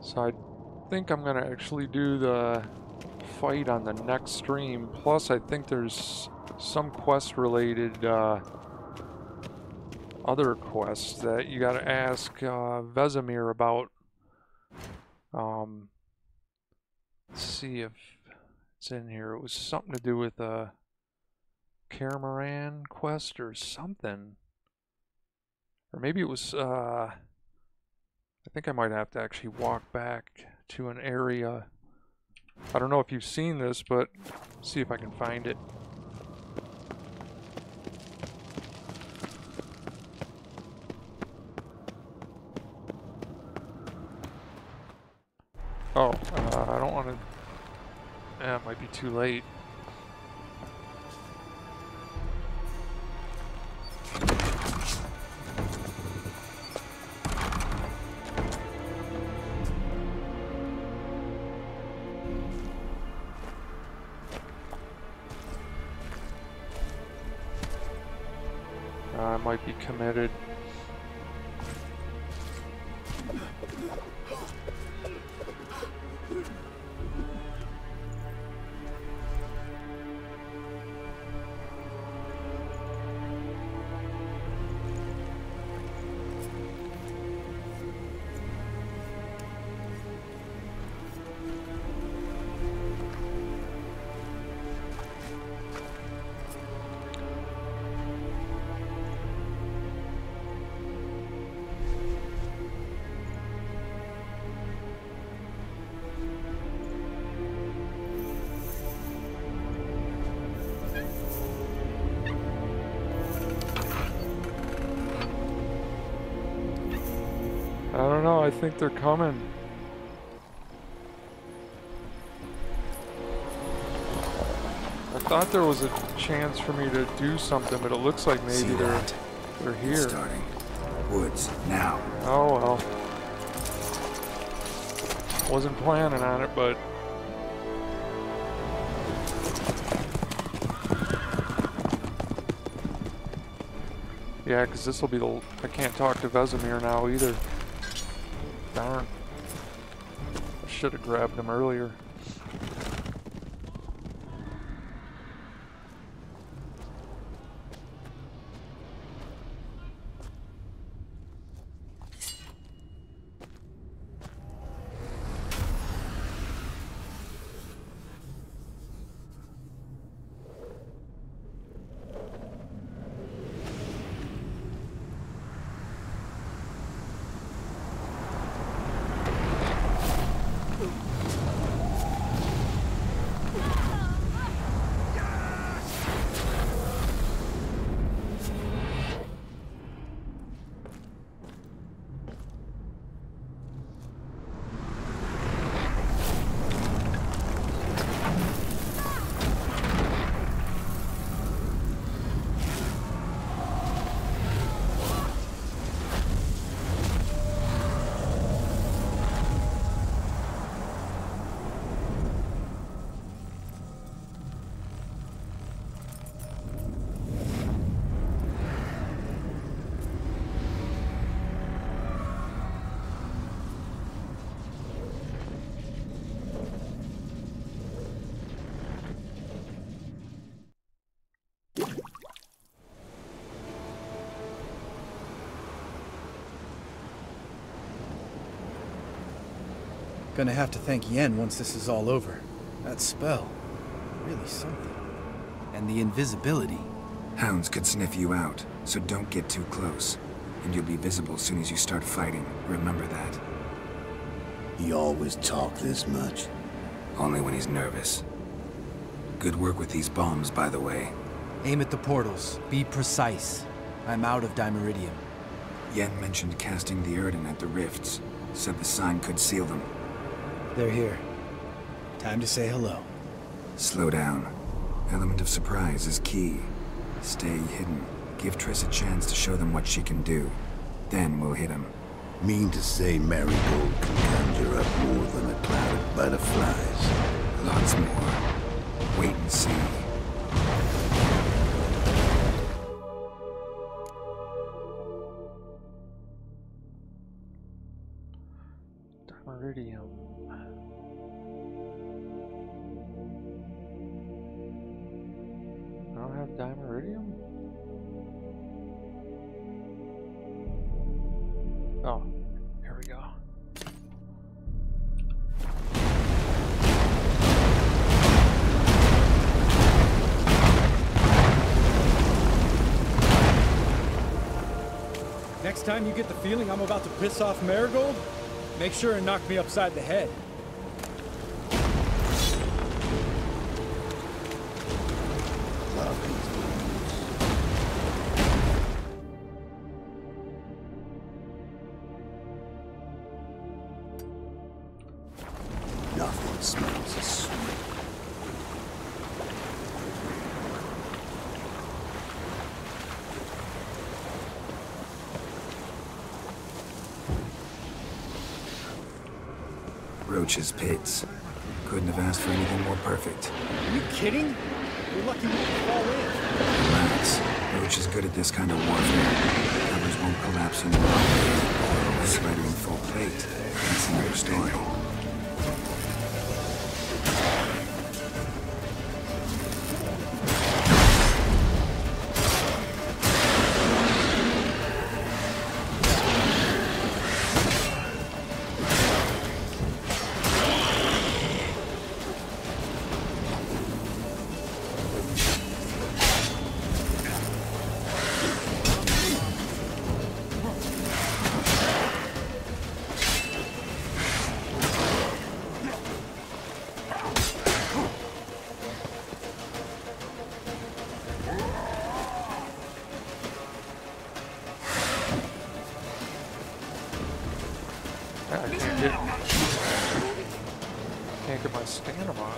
So I think I'm gonna actually do the fight on the next stream. Plus, I think there's some quest-related other quests that you gotta ask Vesemir about. Let's see if it's in here. It was something to do with a Caramoran quest or something. Or maybe it was, I think I might have to actually walk back to an area. I don't know if you've seen this, but see if I can find it. Oh, I don't want to... Yeah, it might be too late. I might be committed. don't know, I think they're coming. I thought there was a chance for me to do something, but it looks like maybe they're here. It's starting. Woods, now. Oh well. Wasn't planning on it, but... Yeah, because this will be the... I can't talk to Vesemir now either. Darn. I should have grabbed him earlier. Gonna have to thank Yen once this is all over. That spell, really something. And the invisibility. Hounds could sniff you out, so don't get too close. And you'll be visible as soon as you start fighting. Remember that. He always talk this much? Only when he's nervous. Good work with these bombs, by the way. Aim at the portals. Be precise. I'm out of Dimeridium. Yen mentioned casting the Erden at the rifts. Said the sign could seal them. They're here. Time to say hello. Slow down. Element of surprise is key. Stay hidden. Give Triss a chance to show them what she can do. Then we'll hit him. Mean to say Marigold can conjure up more than a cloud of butterflies? Lots more. Wait and see. Dimeridium. I don't have Dimeridium? Oh, here we go. Next time you get the feeling I'm about to piss off Marigold, make sure and knock me upside the head. Nothing smells as sweet. Roach's pits. Couldn't have asked for anything more perfect. Are you kidding? You're lucky we didn't fall in. Relax. Roach is good at this kind of warfare. Covers won't collapse in one. A spider in full plate. That's another story. Can't get my stamina on.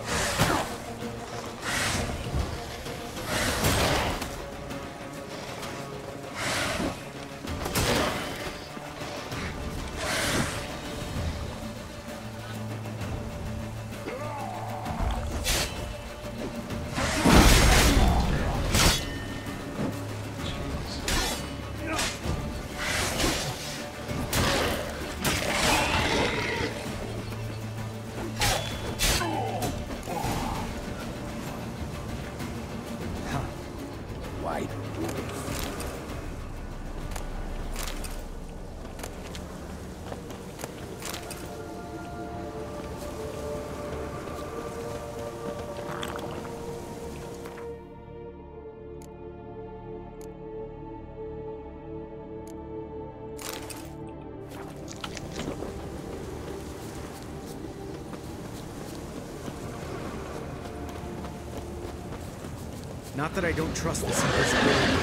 Not that I don't trust this invisibility.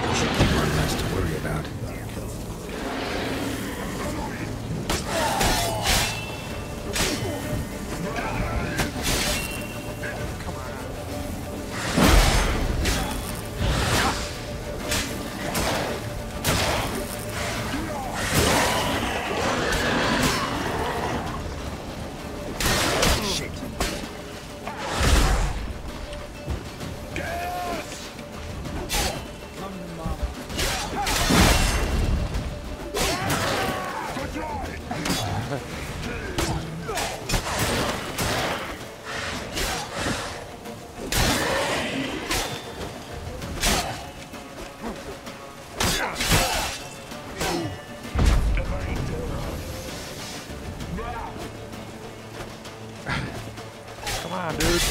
We should keep our best to worry about. Come on, dude.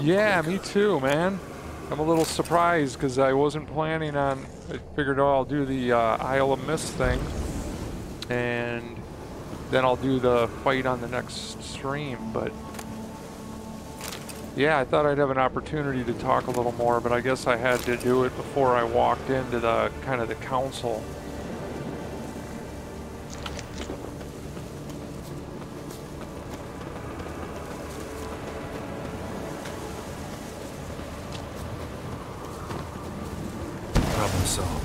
Yeah, me too, man. I'm a little surprised because I wasn't planning on. I figured, oh, I'll do the Isle of Mist thing, and then I'll do the fight on the next stream. But yeah, I thought I'd have an opportunity to talk a little more, but I guess I had to do it before I walked into the kind of the council. Problem solved.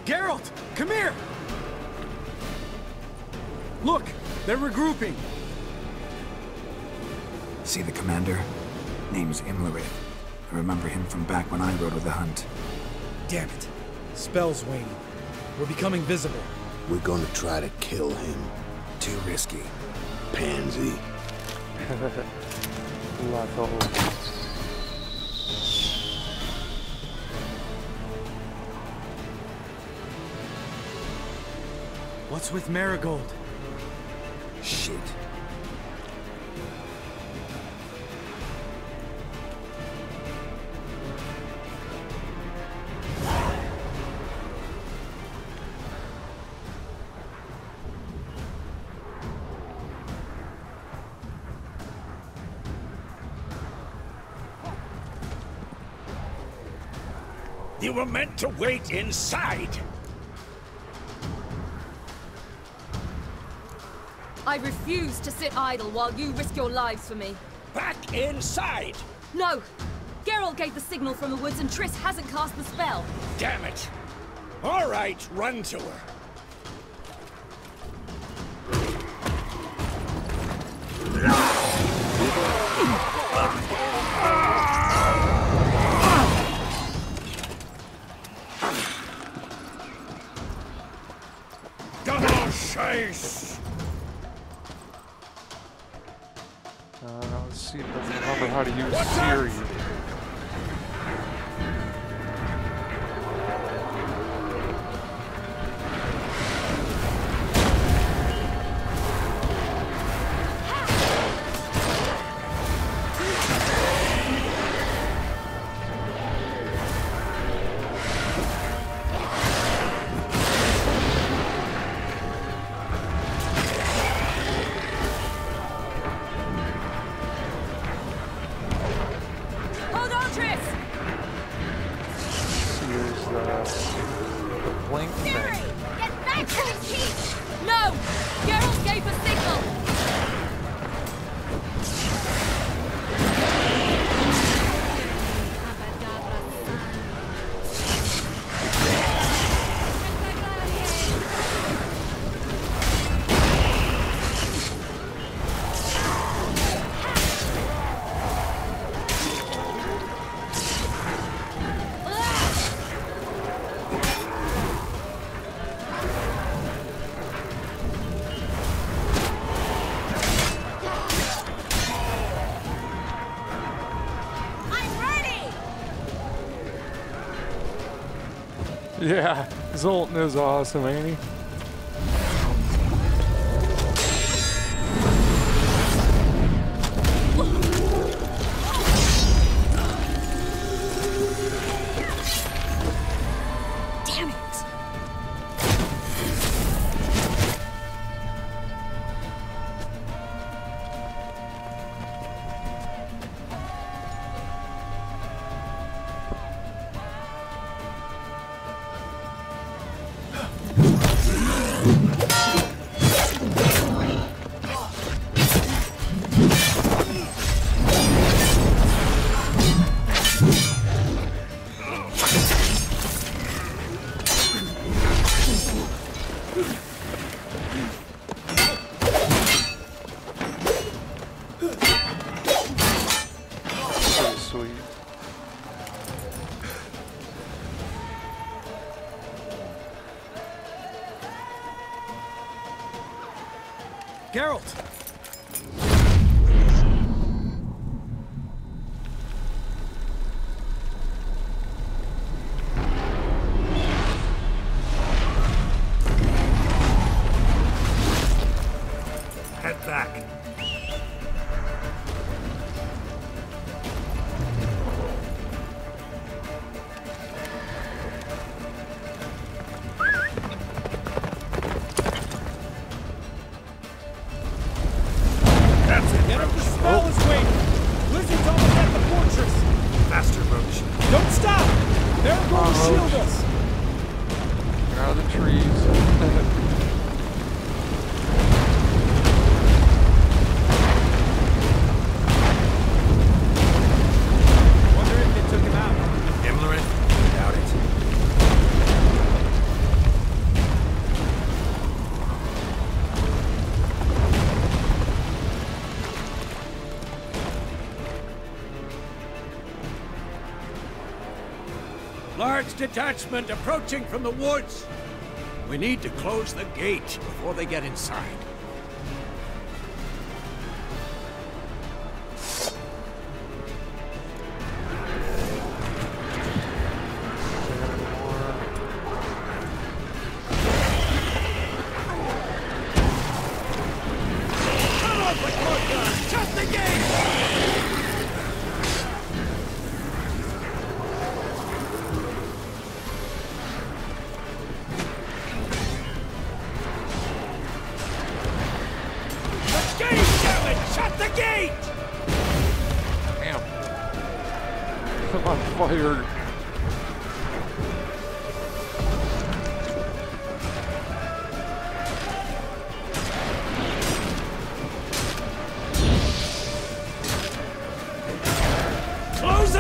Geralt, come here! Look, they're regrouping. See the commander? Name's Imlerith. I remember him from back when I rode with the hunt. Damn it. Spell's waning. We're becoming visible. We're gonna try to kill him. Too risky. Pansy. What's with Marigold? Shit. You were meant to wait inside! I refuse to sit idle while you risk your lives for me. Back inside! No! Geralt gave the signal from the woods and Triss hasn't cast the spell. Damn it! All right, run to her. Double chase! Let's see if I can remember how to use Siri. Yeah, Zoltan is awesome, ain't he? Damn it! Geralt! Head back. Get up, the spell is waiting! Blizzard's almost at the fortress! Faster, Roach. Don't stop! Marigold will shield us! Get out of the trees. Wonder if they took him out. Imlerith? Doubt it. Large detachment approaching from the woods. We need to close the gate before they get inside. Shut the gate! Shut the gate! Damn. I'm on fire.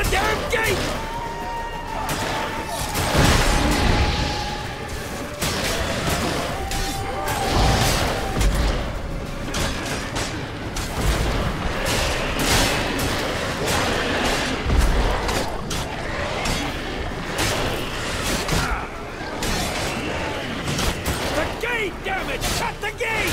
the damn gate! The gate, damn it! Shut the gate!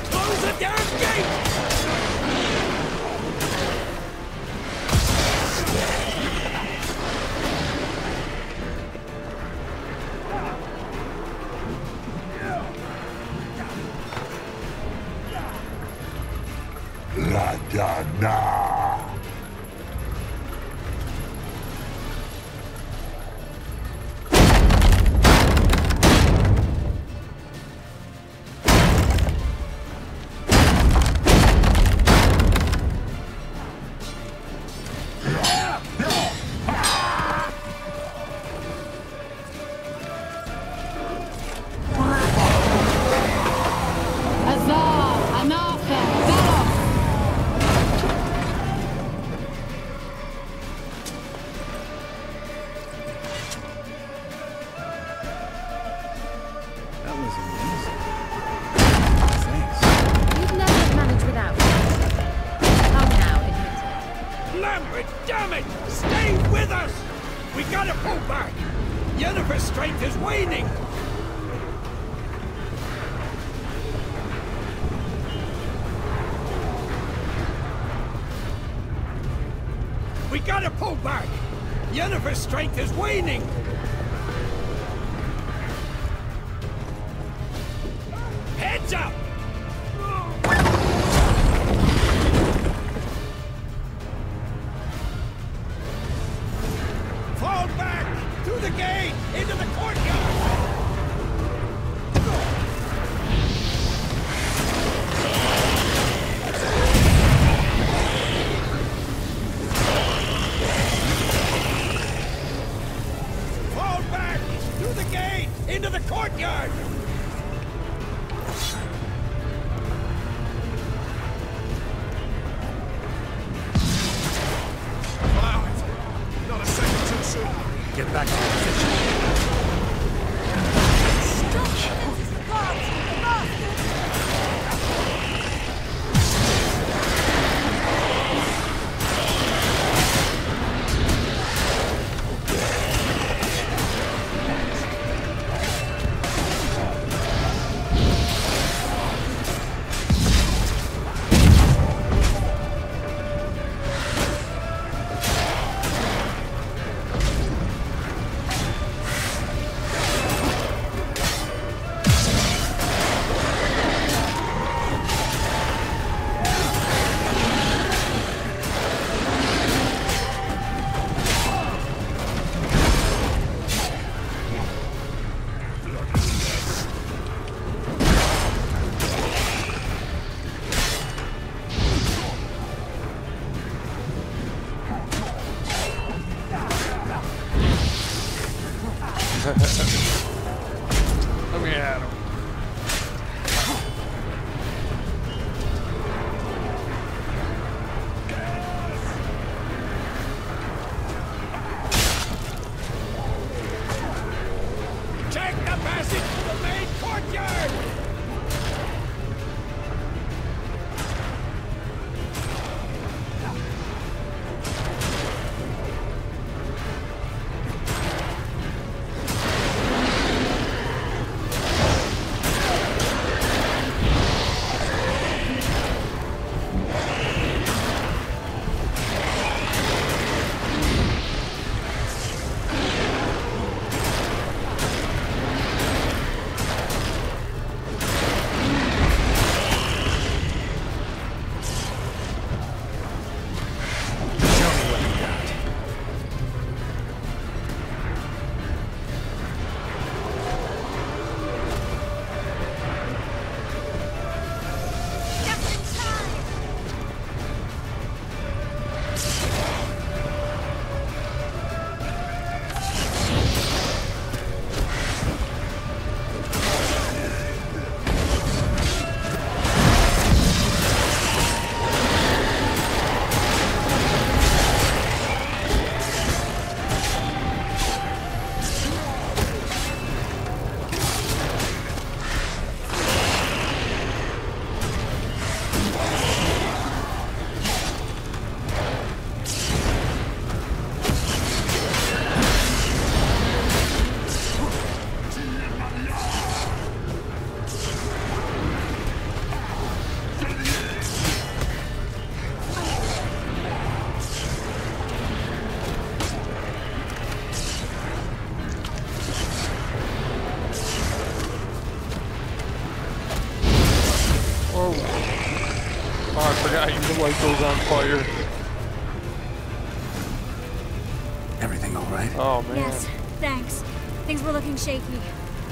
Close the damn gate! La Dana. That was amazing. Thanks. You'd never have managed without me. Come now, admit it. Lambert, damn it! Stay with us! We gotta pull back! Yennefer's strength is waning! We gotta pull back! Yennefer's strength is waning! Heads up! Fall back! Through the gate! Into the courtyard! Fall back! Through the gate! Into the courtyard! Not a second too soon. Get back to your position. Let me at him. Check the passage to the main courtyard! vehicle's on fire. Everything all right? Oh, man. Yes, thanks. Things were looking shaky.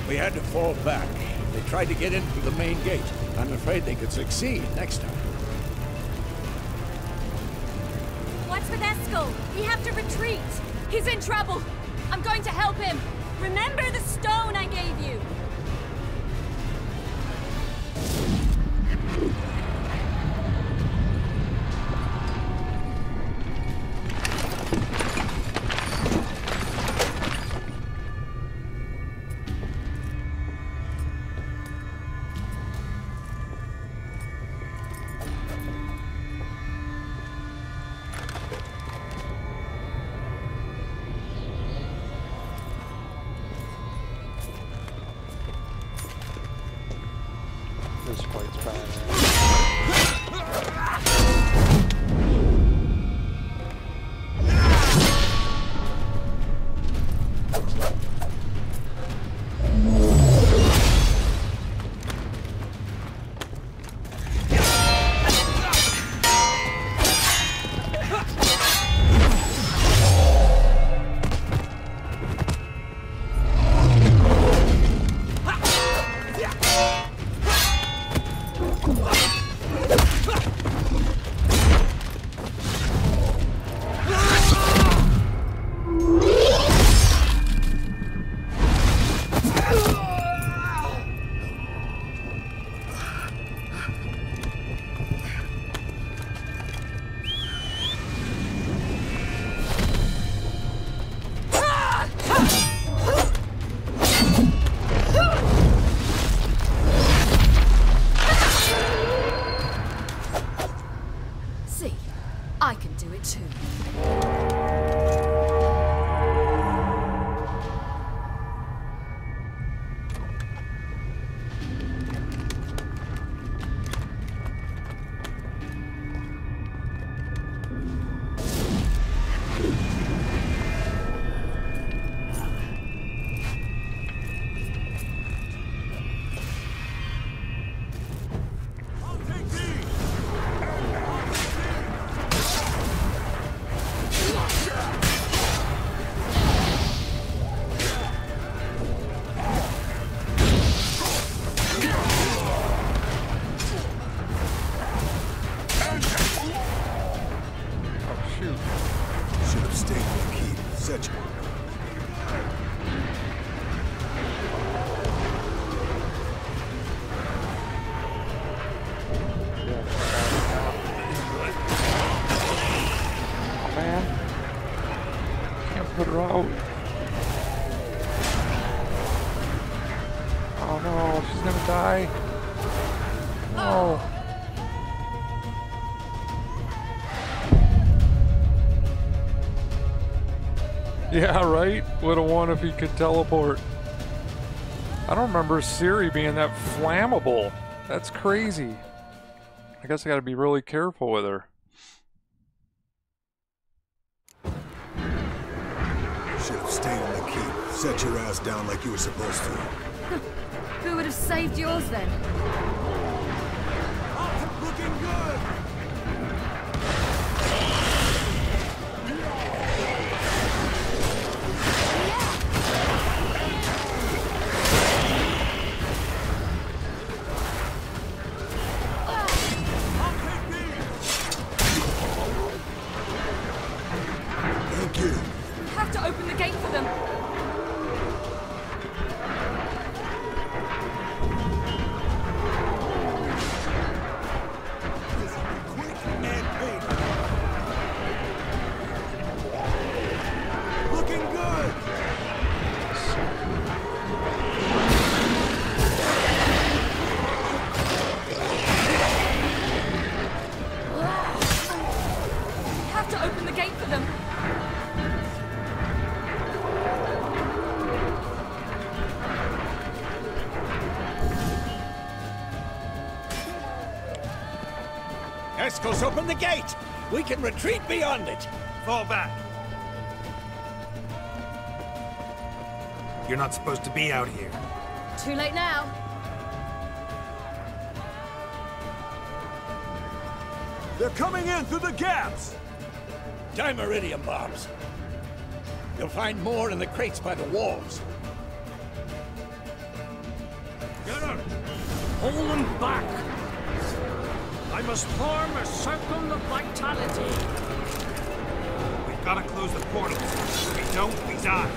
We had to fall back. They tried to get in through the main gate. I'm afraid they could succeed next time. What's with Eskel? We have to retreat. He's in trouble. I'm going to help him. Remember the stone I gave you. This fight's bad. I can do it too. Put her out. Oh no, she's gonna die. No. Yeah, right? Would have won if he could teleport. I don't remember Ciri being that flammable. That's crazy. I guess I gotta be really careful with her. Should have stayed in the keep. Set your ass down like you were supposed to. Who would have saved yours then? Looking good! Thank you. We have to open the gate for them. Eskel's open the gate! We can retreat beyond it! Fall back. You're not supposed to be out here. Too late now. They're coming in through the gaps! Dimeridium bombs. You'll find more in the crates by the walls. Get her! Hold them back! I must form a circle of vitality. We've got to close the portals. If we don't, we die.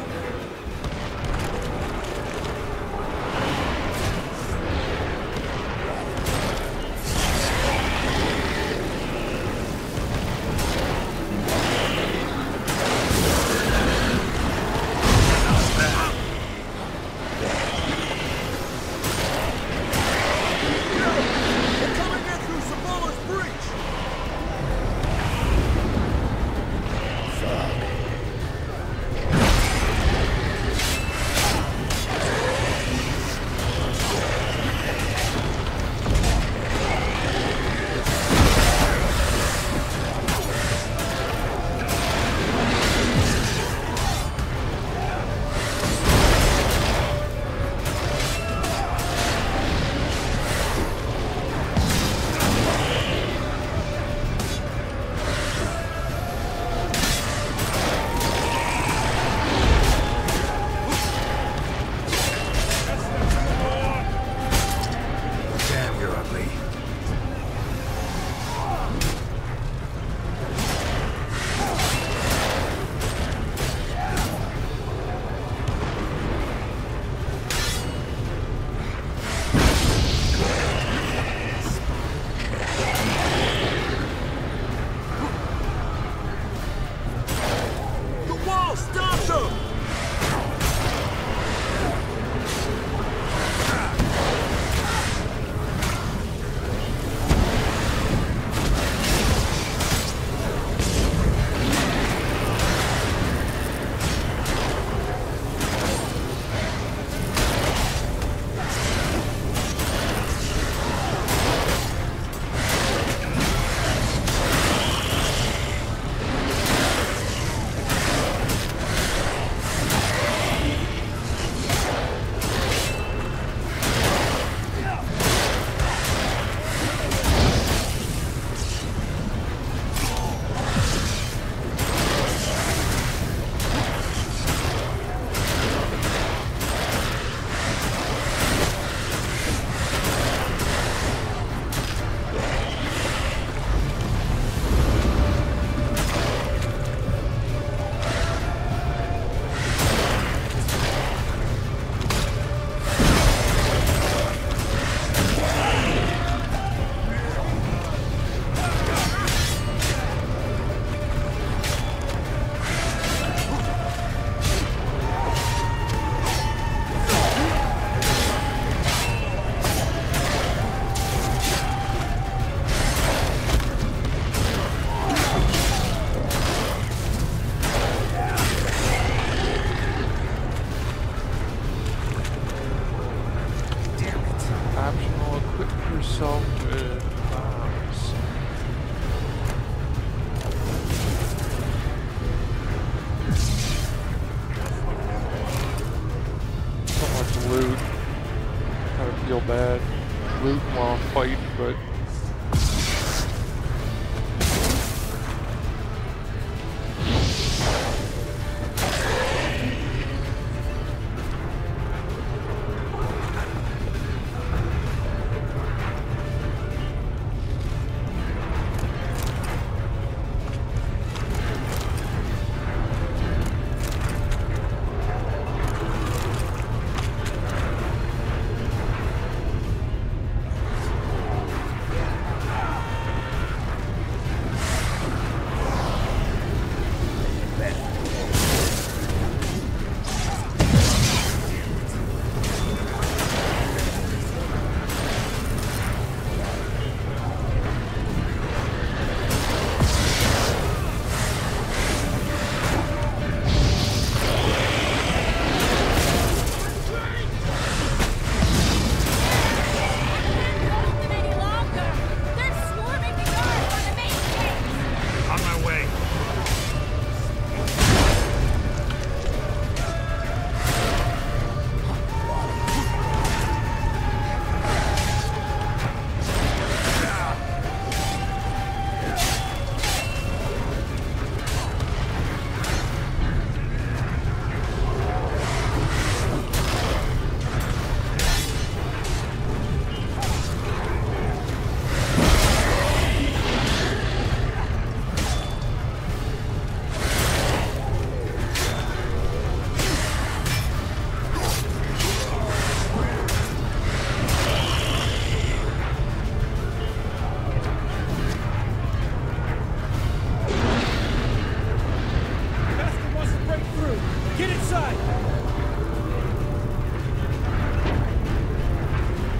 side!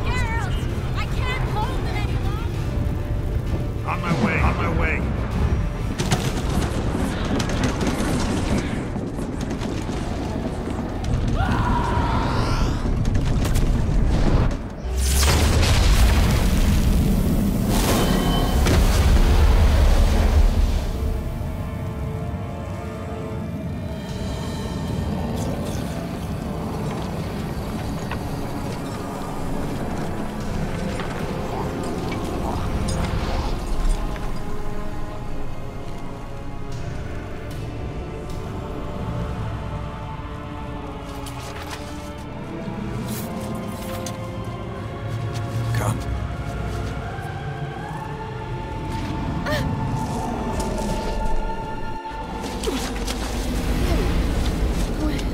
Geralt! I can't hold it any longer! On my way, on my way.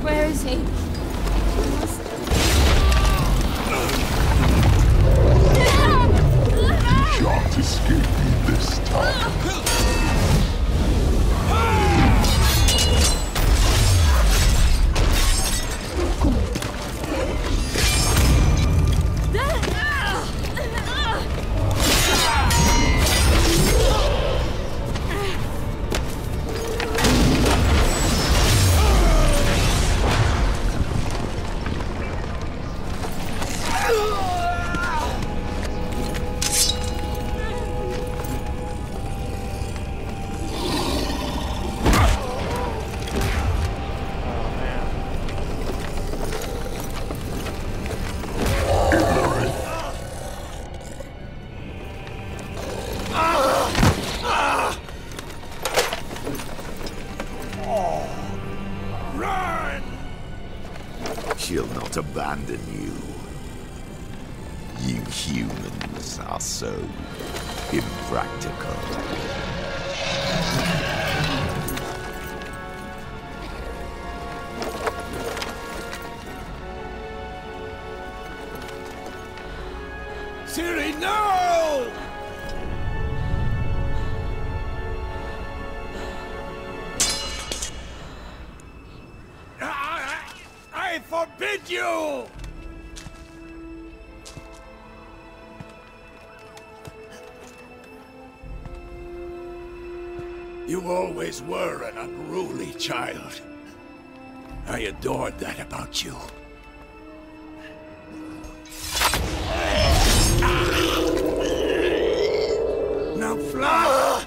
Where is he? Shan't escape me this time. She'll not abandon you. You humans are so impractical. Ciri, no! I forbid you! You always were an unruly child. I adored that about you. Now fly!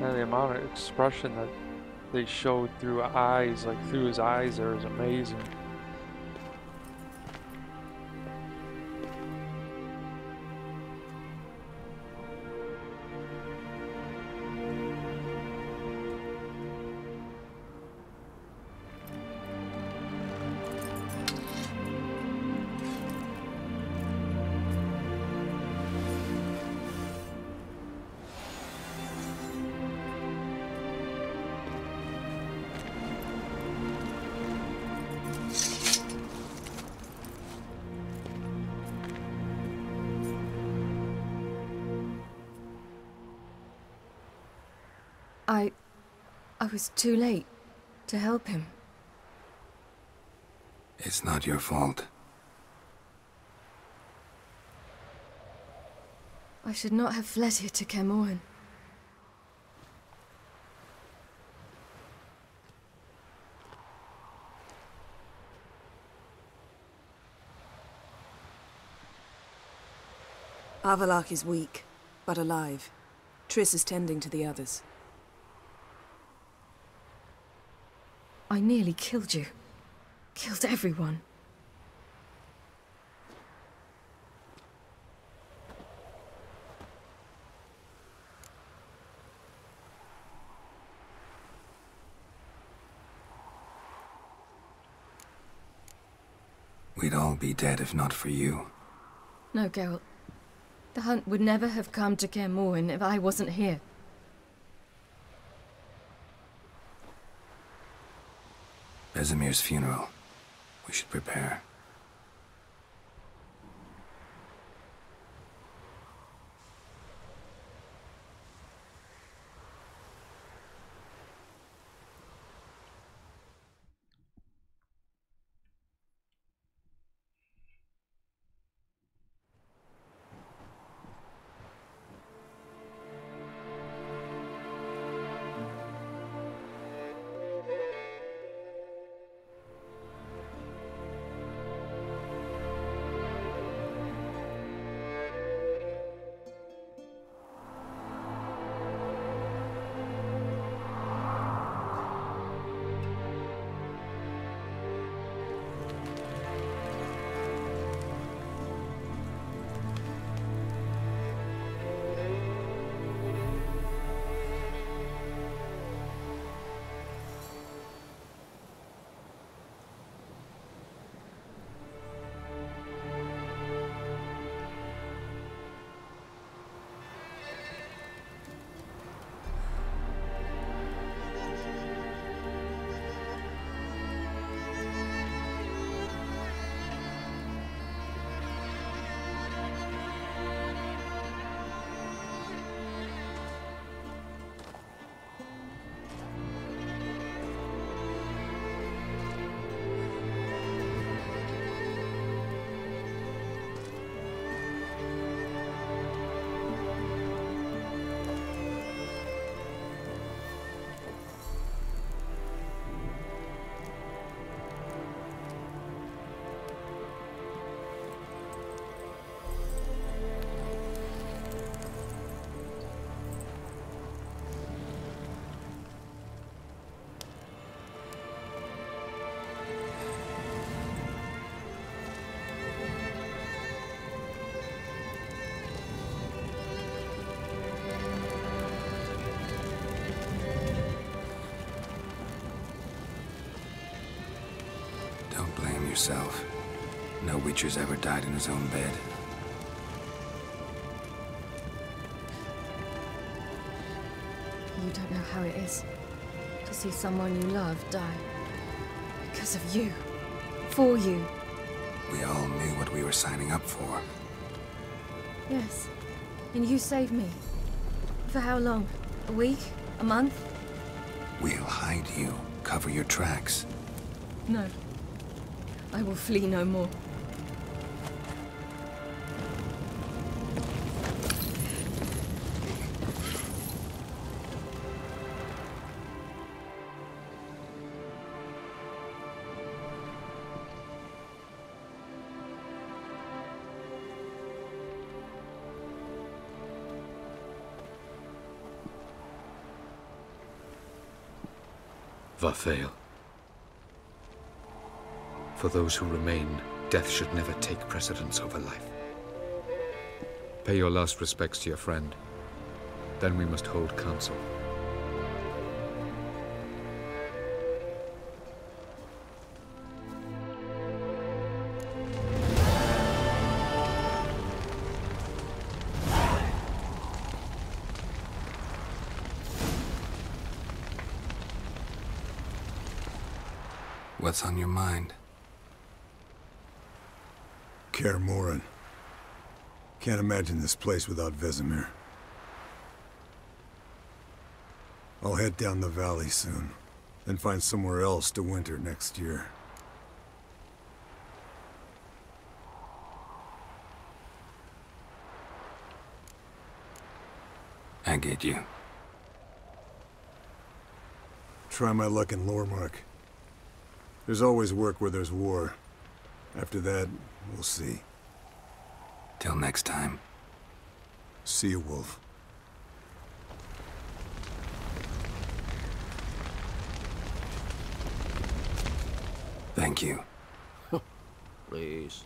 And the amount of expression that they showed through eyes, like through his eyes there, is amazing. I was too late to help him. It's not your fault. I should not have fled here to Kermoren. Avallac'h is weak, but alive. Triss is tending to the others. I nearly killed you. Killed everyone. We'd all be dead if not for you. No, Geralt. The hunt would never have come to Kermoren if I wasn't here. Vesemir's funeral. We should prepare. Yourself. No Witcher's ever died in his own bed. You don't know how it is to see someone you love die. Because of you. For you. We all knew what we were signing up for. Yes. And you saved me. For how long? A week? A month? We'll hide you. Cover your tracks. No. I will flee no more. Vafael. For those who remain, death should never take precedence over life. Pay your last respects to your friend. Then we must hold council. What's on your mind? Kaer Morhen. Can't imagine this place without Vesemir. I'll head down the valley soon, then find somewhere else to winter next year. I get you. Try my luck in Lormark. There's always work where there's war. After that, we'll see. Till next time. See you, Wolf. Thank you. Please.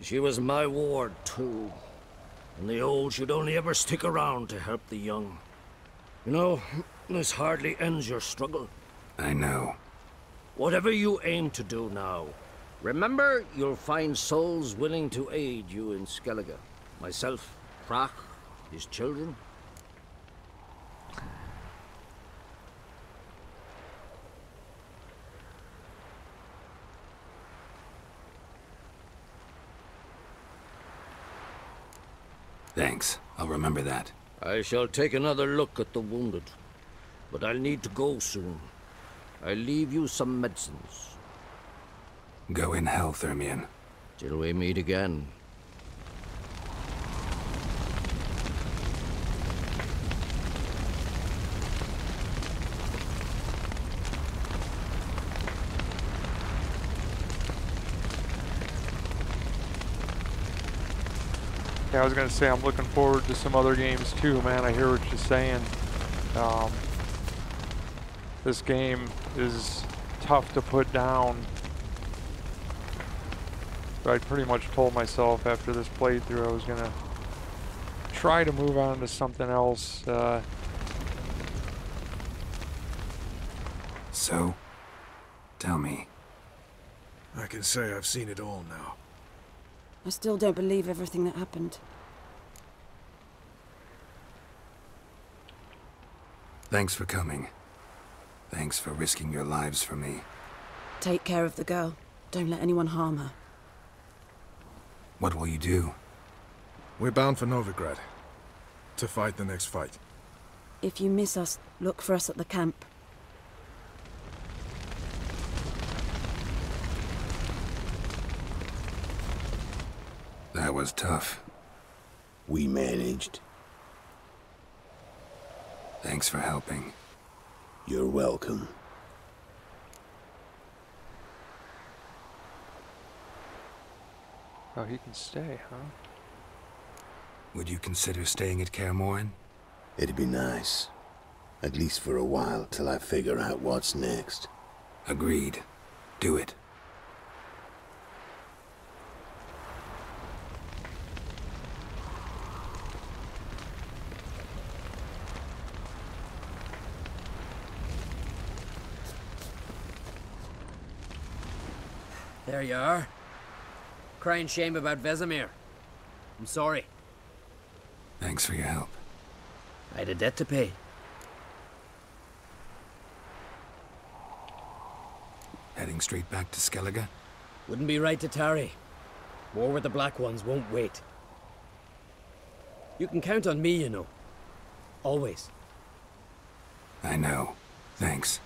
She was my ward, too. And the old should only ever stick around to help the young. You know, this hardly ends your struggle. I know. Whatever you aim to do now, remember you'll find souls willing to aid you in Skellige. Myself, Prach, his children. Thanks. I'll remember that. I shall take another look at the wounded. But I'll need to go soon. I'll leave you some medicines. Go in health, Ermion. Till we meet again. Yeah, I was gonna say I'm looking forward to some other games too, man. I hear what you're saying. This game is tough to put down. But I pretty much told myself after this playthrough I was gonna try to move on to something else. So, tell me. I can say I've seen it all now. I still don't believe everything that happened. Thanks for coming. Thanks for risking your lives for me. Take care of the girl. Don't let anyone harm her. What will you do? We're bound for Novigrad. To fight the next fight. If you miss us, look for us at the camp. That was tough. We managed. Thanks for helping. You're welcome. Oh, he can stay, huh? Would you consider staying at Kaer Morhen? It'd be nice. At least for a while, till I figure out what's next. Agreed. Do it. There you are. Crying shame about Vesemir. I'm sorry. Thanks for your help. I had a debt to pay. Heading straight back to Skellige? Wouldn't be right to tarry. War with the Black Ones won't wait. You can count on me, you know. Always. I know. Thanks.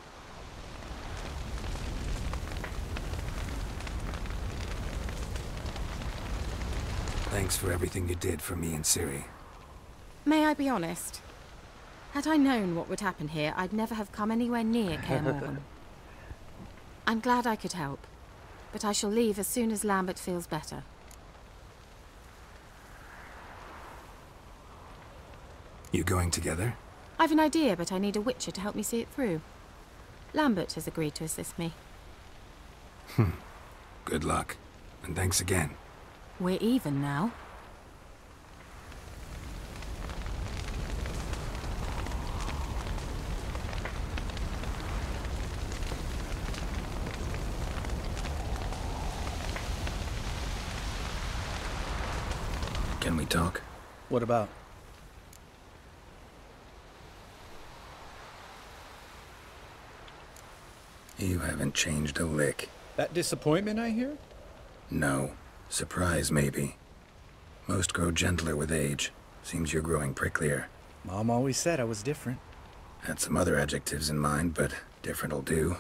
Thanks for everything you did for me and Ciri. May I be honest? Had I known what would happen here, I'd never have come anywhere near Kaer Morhen. I'm glad I could help, but I shall leave as soon as Lambert feels better. You going together? I've an idea, but I need a witcher to help me see it through. Lambert has agreed to assist me. Good luck. And thanks again. We're even now. Can we talk? What about? You haven't changed a lick. That disappointment I hear? No. Surprise, maybe. Most grow gentler with age. Seems you're growing pricklier. Mom always said I was different. Had some other adjectives in mind, but different'll do.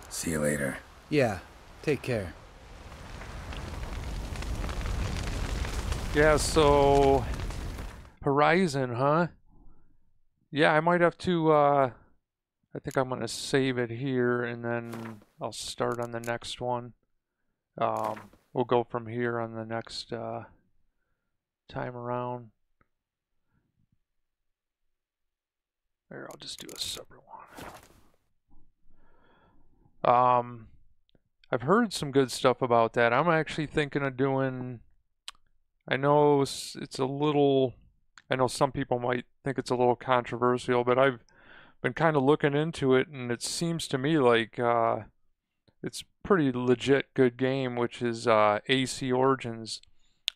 See you later. Yeah, take care. Yeah, so... Horizon, huh? Yeah, I might have to, I think I'm going to save it here, and then I'll start on the next one. We'll go from here on the next time around. There, I'll just do a separate one. I've heard some good stuff about that. I'm actually thinking of doing... I know it's a little... I know some people might think it's a little controversial, but I've been kind of looking into it, and it seems to me like it's pretty legit good game, which is AC Origins.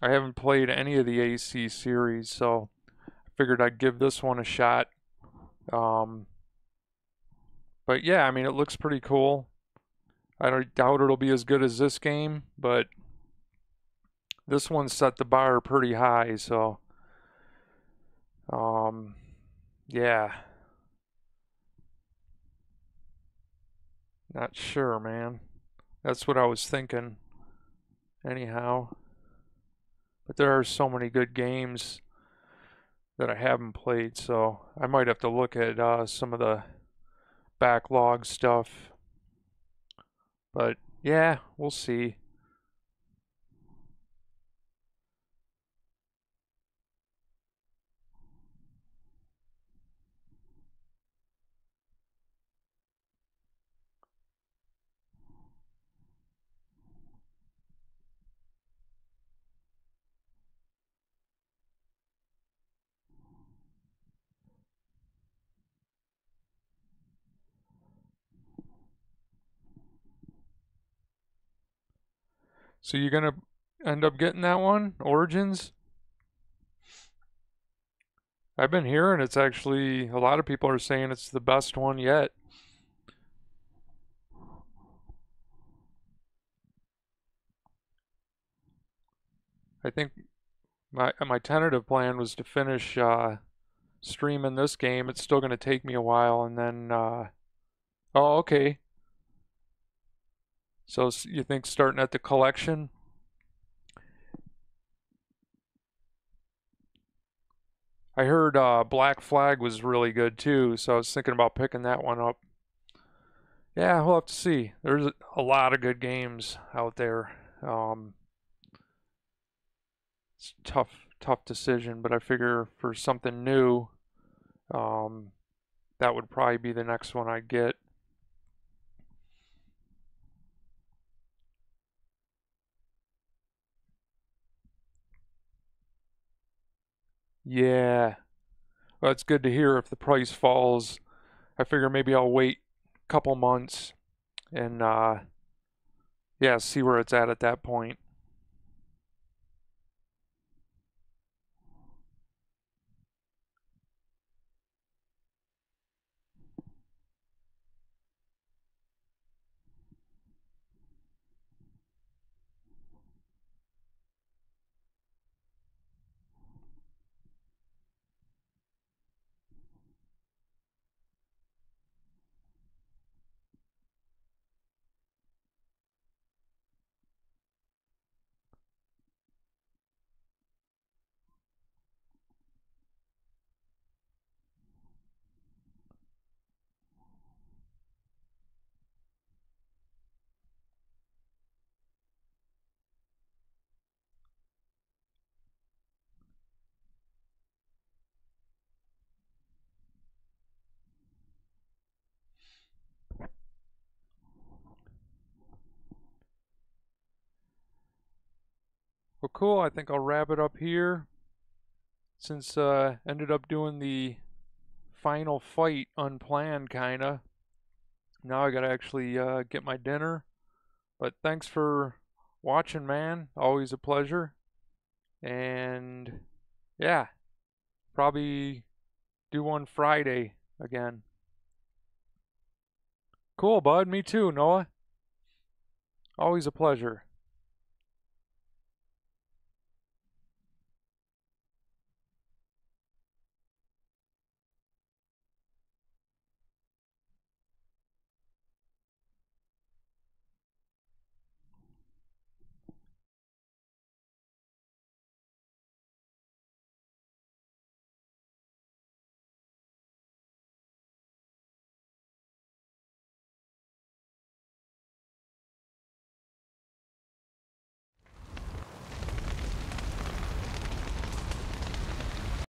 I haven't played any of the AC series, so I figured I'd give this one a shot. But yeah, I mean, it looks pretty cool. I don't doubt it'll be as good as this game, but this one set the bar pretty high, so yeah. Not sure, man. That's what I was thinking. Anyhow. But there are so many good games that I haven't played, so I might have to look at some of the backlog stuff. But yeah, we'll see. So you're gonna end up getting that one, Origins? I've been hearing it's actually, a lot of people are saying it's the best one yet. I think my tentative plan was to finish streaming this game. It's still going to take me a while, and then oh, okay. So you think starting at the collection? I heard Black Flag was really good too, so I was thinking about picking that one up. Yeah, we'll have to see. There's a lot of good games out there. It's a tough decision, but I figure for something new, that would probably be the next one I get. Yeah. Well, it's good to hear if the price falls. I figure maybe I'll wait a couple months and yeah, see where it's at that point. Well, cool. I think I'll wrap it up here. Since ended up doing the final fight unplanned, kinda. Now I gotta actually get my dinner. But thanks for watching, man. Always a pleasure. And yeah, probably do one Friday again. Cool, bud. Me too, Noah. Always a pleasure.